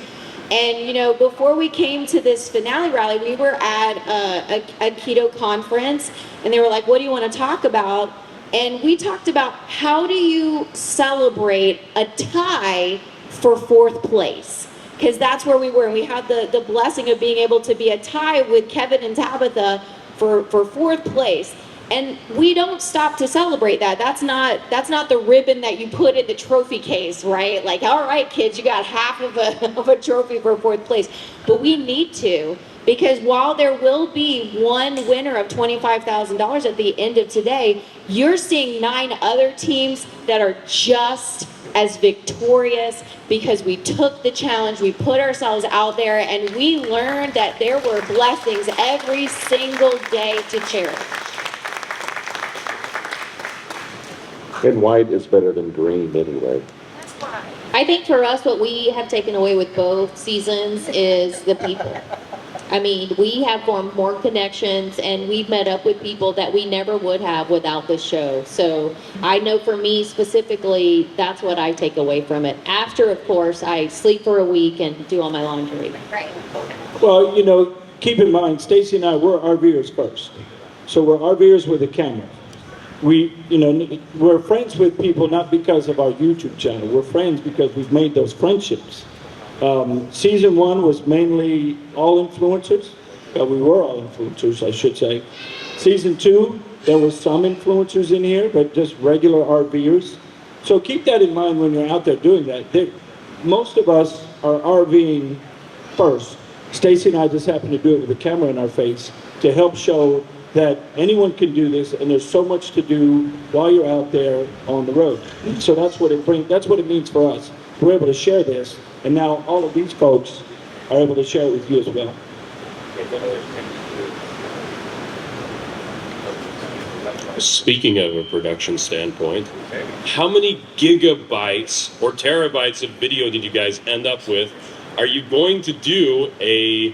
And, you know, before we came to this finale rally, we were at a keto conference, and they were like, what do you want to talk about? And we talked about how do you celebrate a tie for 4th place? Because that's where we were, and we had the blessing of being able to be a tie with Kevin and Tabitha for 4th place. And we don't stop to celebrate that. That's not the ribbon that you put in the trophy case, right? Like, all right, kids, you got half of a trophy for 4th place. But we need to, because while there will be one winner of $25,000 at the end of today, you're seeing 9 other teams that are just as victorious because we took the challenge, we put ourselves out there, and we learned that there were blessings every single day to cherish. And white is better than green anyway. I think for us, what we have taken away with both seasons is the people. I mean, we have formed more connections, and we've met up with people that we never would have without this show. So I know for me specifically, that's what I take away from it. After, of course, I sleep for a week and do all my laundry. Right. Well, you know, keep in mind, Stacy and I, we're RVers first. So we're RVers with a camera. We're friends with people not because of our YouTube channel. We're friends because we've made those friendships. Season 1 was mainly all influencers. We were all influencers, I should say. Season 2, there were some influencers in here, but just regular RVers. So keep that in mind when you're out there doing that. Most of us are RVing first. Stacy and I just happen to do it with a camera in our face to help show that anyone can do this, and there's so much to do while you're out there on the road. So that's what it means for us. We're able to share this, and now all of these folks are able to share it with you as well. Speaking of a production standpoint, how many gigabytes or terabytes of video did you guys end up with? Are you going to do a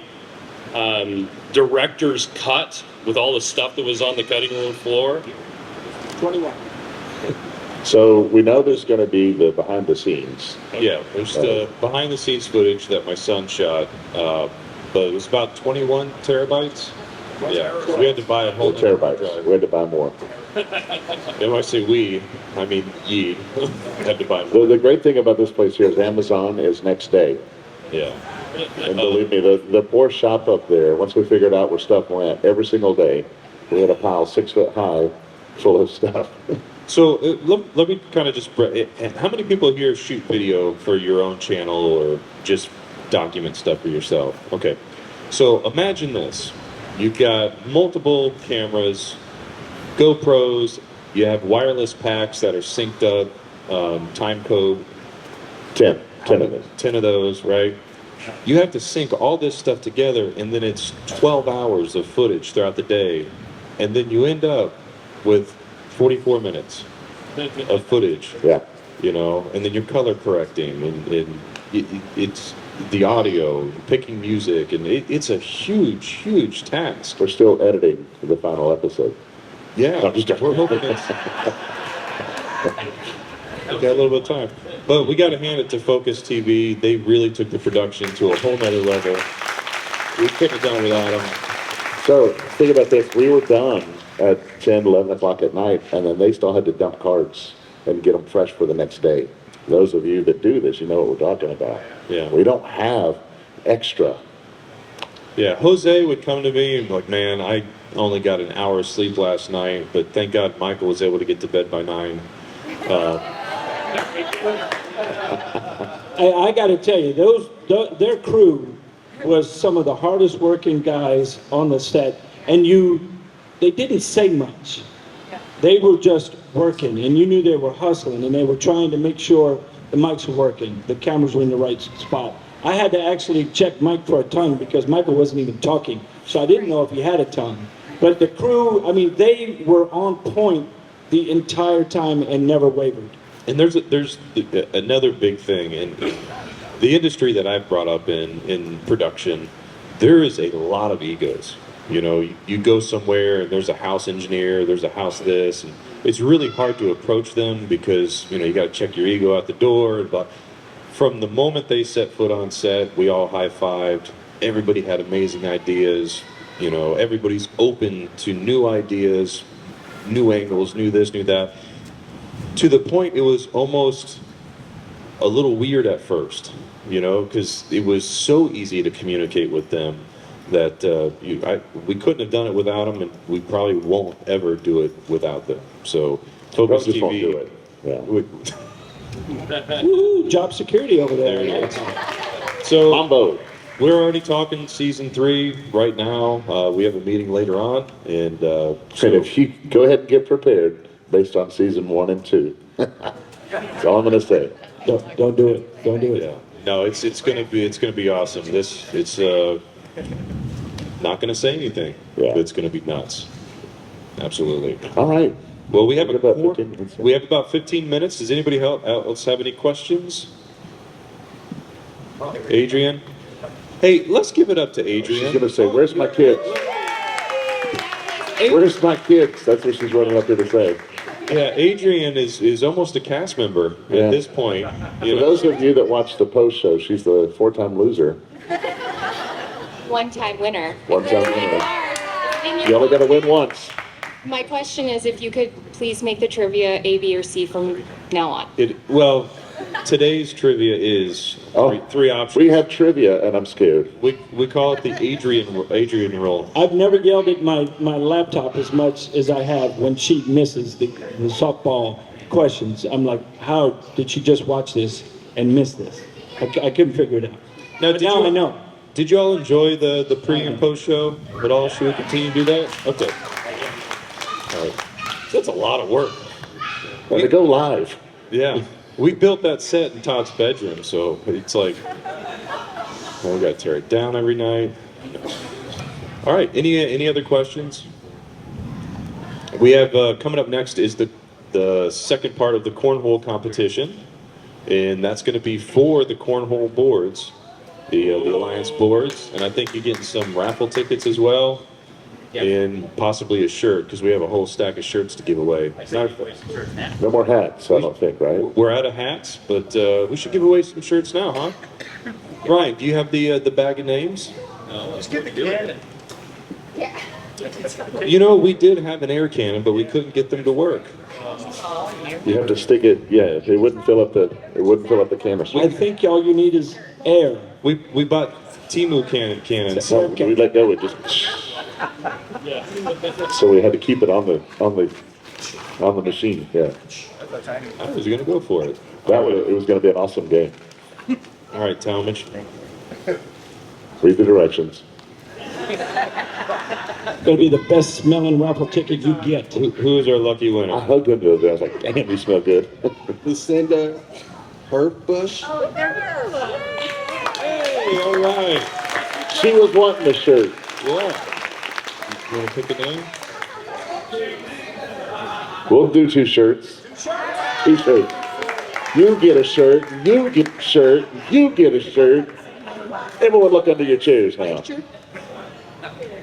director's cut with all the stuff that was on the cutting room floor? 21. So we know there's going to be the behind the scenes. Yeah, there's the behind the scenes footage that my son shot, but it was about 21 terabytes. Yeah, so we had to buy a whole terabytes. We had to buy more. And when I say we, I mean ye had to buy more. The great thing about this place here is Amazon is next day. Yeah. And believe me, the poor shop up there, once we figured out where stuff went, every single day, we had a pile 6 foot high full of stuff. So let me kind of just. How many people here shoot video for your own channel or just document stuff for yourself? Okay. So imagine this. You've got multiple cameras, GoPros, you have wireless packs that are synced up, time code. 10 of them. 10 of those, right? You have to sync all this stuff together, and then it's 12 hours of footage throughout the day. And then you end up with 44 minutes of footage. Yeah. You know, and then you're color correcting, and it's the audio, picking music, and it's a huge task. We're still editing the final episode. Yeah, we're hoping it's. We got a little bit of time. But we got to hand it to Focus TV. They really took the production to a whole nother level. We couldn't have done without them. So, think about this. We were done at 10, 11 o'clock at night, and then they still had to dump cards and get them fresh for the next day. Those of you that do this, you know what we're talking about. Yeah. We don't have extra. Yeah, Jose would come to me and be like, man, I only got an hour of sleep last night, but thank God Michael was able to get to bed by 9. I got to tell you, their crew was some of the hardest working guys on the set, and they didn't say much. They were just working, and you knew they were hustling, and they were trying to make sure the mics were working, the cameras were in the right spot. I had to actually check Mike for a tongue because Michael wasn't even talking, so I didn't know if he had a tongue. But the crew, I mean, they were on point the entire time and never wavered. And there's another big thing in the industry that I've brought up in production. There is a lot of egos. You know, you go somewhere and there's a house engineer, there's a house this, and it's really hard to approach them because, you know, you got to check your ego out the door. But from the moment they set foot on set, we all high-fived. Everybody had amazing ideas. You know, everybody's open to new ideas, new angles, new this, new that. To the point it was almost a little weird at first, you know, because it was so easy to communicate with them that we couldn't have done it without them, and we probably won't ever do it without them. So Focus Just TV won't do it. Yeah. Woo, job security over there. There you go. So Mambo. We're already talking season 3 right now. We have a meeting later on, and And if you go ahead and get prepared based on season 1 and 2. That's all I'm going to say. Don't do it. Don't do it. yeah, no, it's gonna be awesome. It's not gonna say anything. Yeah. But it's gonna be nuts. Absolutely. All right. Well, we have What about 15 minutes? we have about 15 minutes. Does anybody else have any questions? Adrian? Hey, let's give it up to Adrian. She's going to say, where's my kids? Where's my kids? That's what she's running up here to say. Yeah, Adrian is almost a cast member Yeah. at this point. For those of you that watch the post show, she's the 4-time loser. One-time winner. 1-time winner. And You only got to win once. my question is if you could please make the trivia A, B, or C from now on. Well, today's trivia is three options. We have trivia, and I'm scared. We call it the Adrian roll. I've never yelled at my laptop as much as I have when she misses the softball questions. I'm like, how did she just watch this and miss this? I couldn't figure it out. But now I know. Did you all enjoy the pre and post show at all? Should we continue to do that? Okay. All right. That's a lot of work. And to go live. Yeah. We built that set in Todd's bedroom, so it's like, well, we got to tear it down every night. All right. Any other questions? We have coming up next is the second part of the cornhole competition, and that's going to be for the cornhole boards, the Alliance boards, and I think you're getting some raffle tickets as well. And possibly a shirt, because we have a whole stack of shirts to give away. No more hats, I don't think, right? We're out of hats, but we should give away some shirts now, huh? Ryan, do you have the bag of names? Just get the cannon. You know, we did have an air cannon, but we couldn't get them to work. You have to stick it. Yeah, it wouldn't fill up the canister. I think all you need is air. We bought Timu cannons. So we let go. It just. So we had to keep it on the On the machine, yeah. I was going to go for it. It was going to be an awesome game. All right, Talmadge. Read the directions. Gonna be the best smelling raffle ticket you get. Who is our lucky winner? I hugged him the other day. I was like, damn, you smell good. Lucinda Herbush. Hey, all right. She was wanting a shirt. Yeah. You want to pick a name? We'll do 2 shirts. 2 shirts. You get a shirt, you get a shirt, you get a shirt. Everyone look under your chairs now.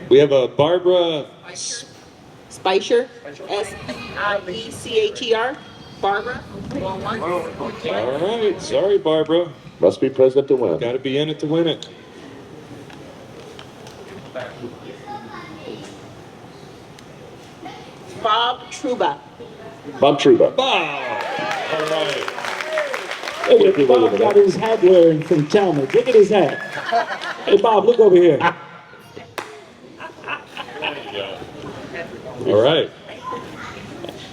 We have a Barbara. Spicer, Spiechatr, Barbara. All right. Sorry, Barbara. Must be present to win. Got to be in it to win it. Bob Truba. Bob Truba. Bob. All right. Hey, Bob got his hat wearing from Talmadge. Look at his hat. Hey, Bob, look over here. All right.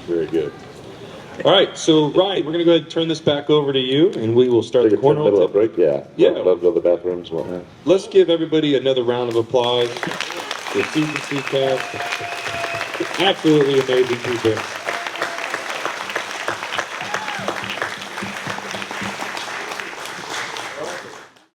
Very good. All right, so Ryan, we're going to go ahead and turn this back over to you, and we will start Take the a 10-minute cornhole. break, yeah. Yeah. Love to go to the bathrooms and whatnot. Let's give everybody another round of applause for CPC Cast. Absolutely amazing people.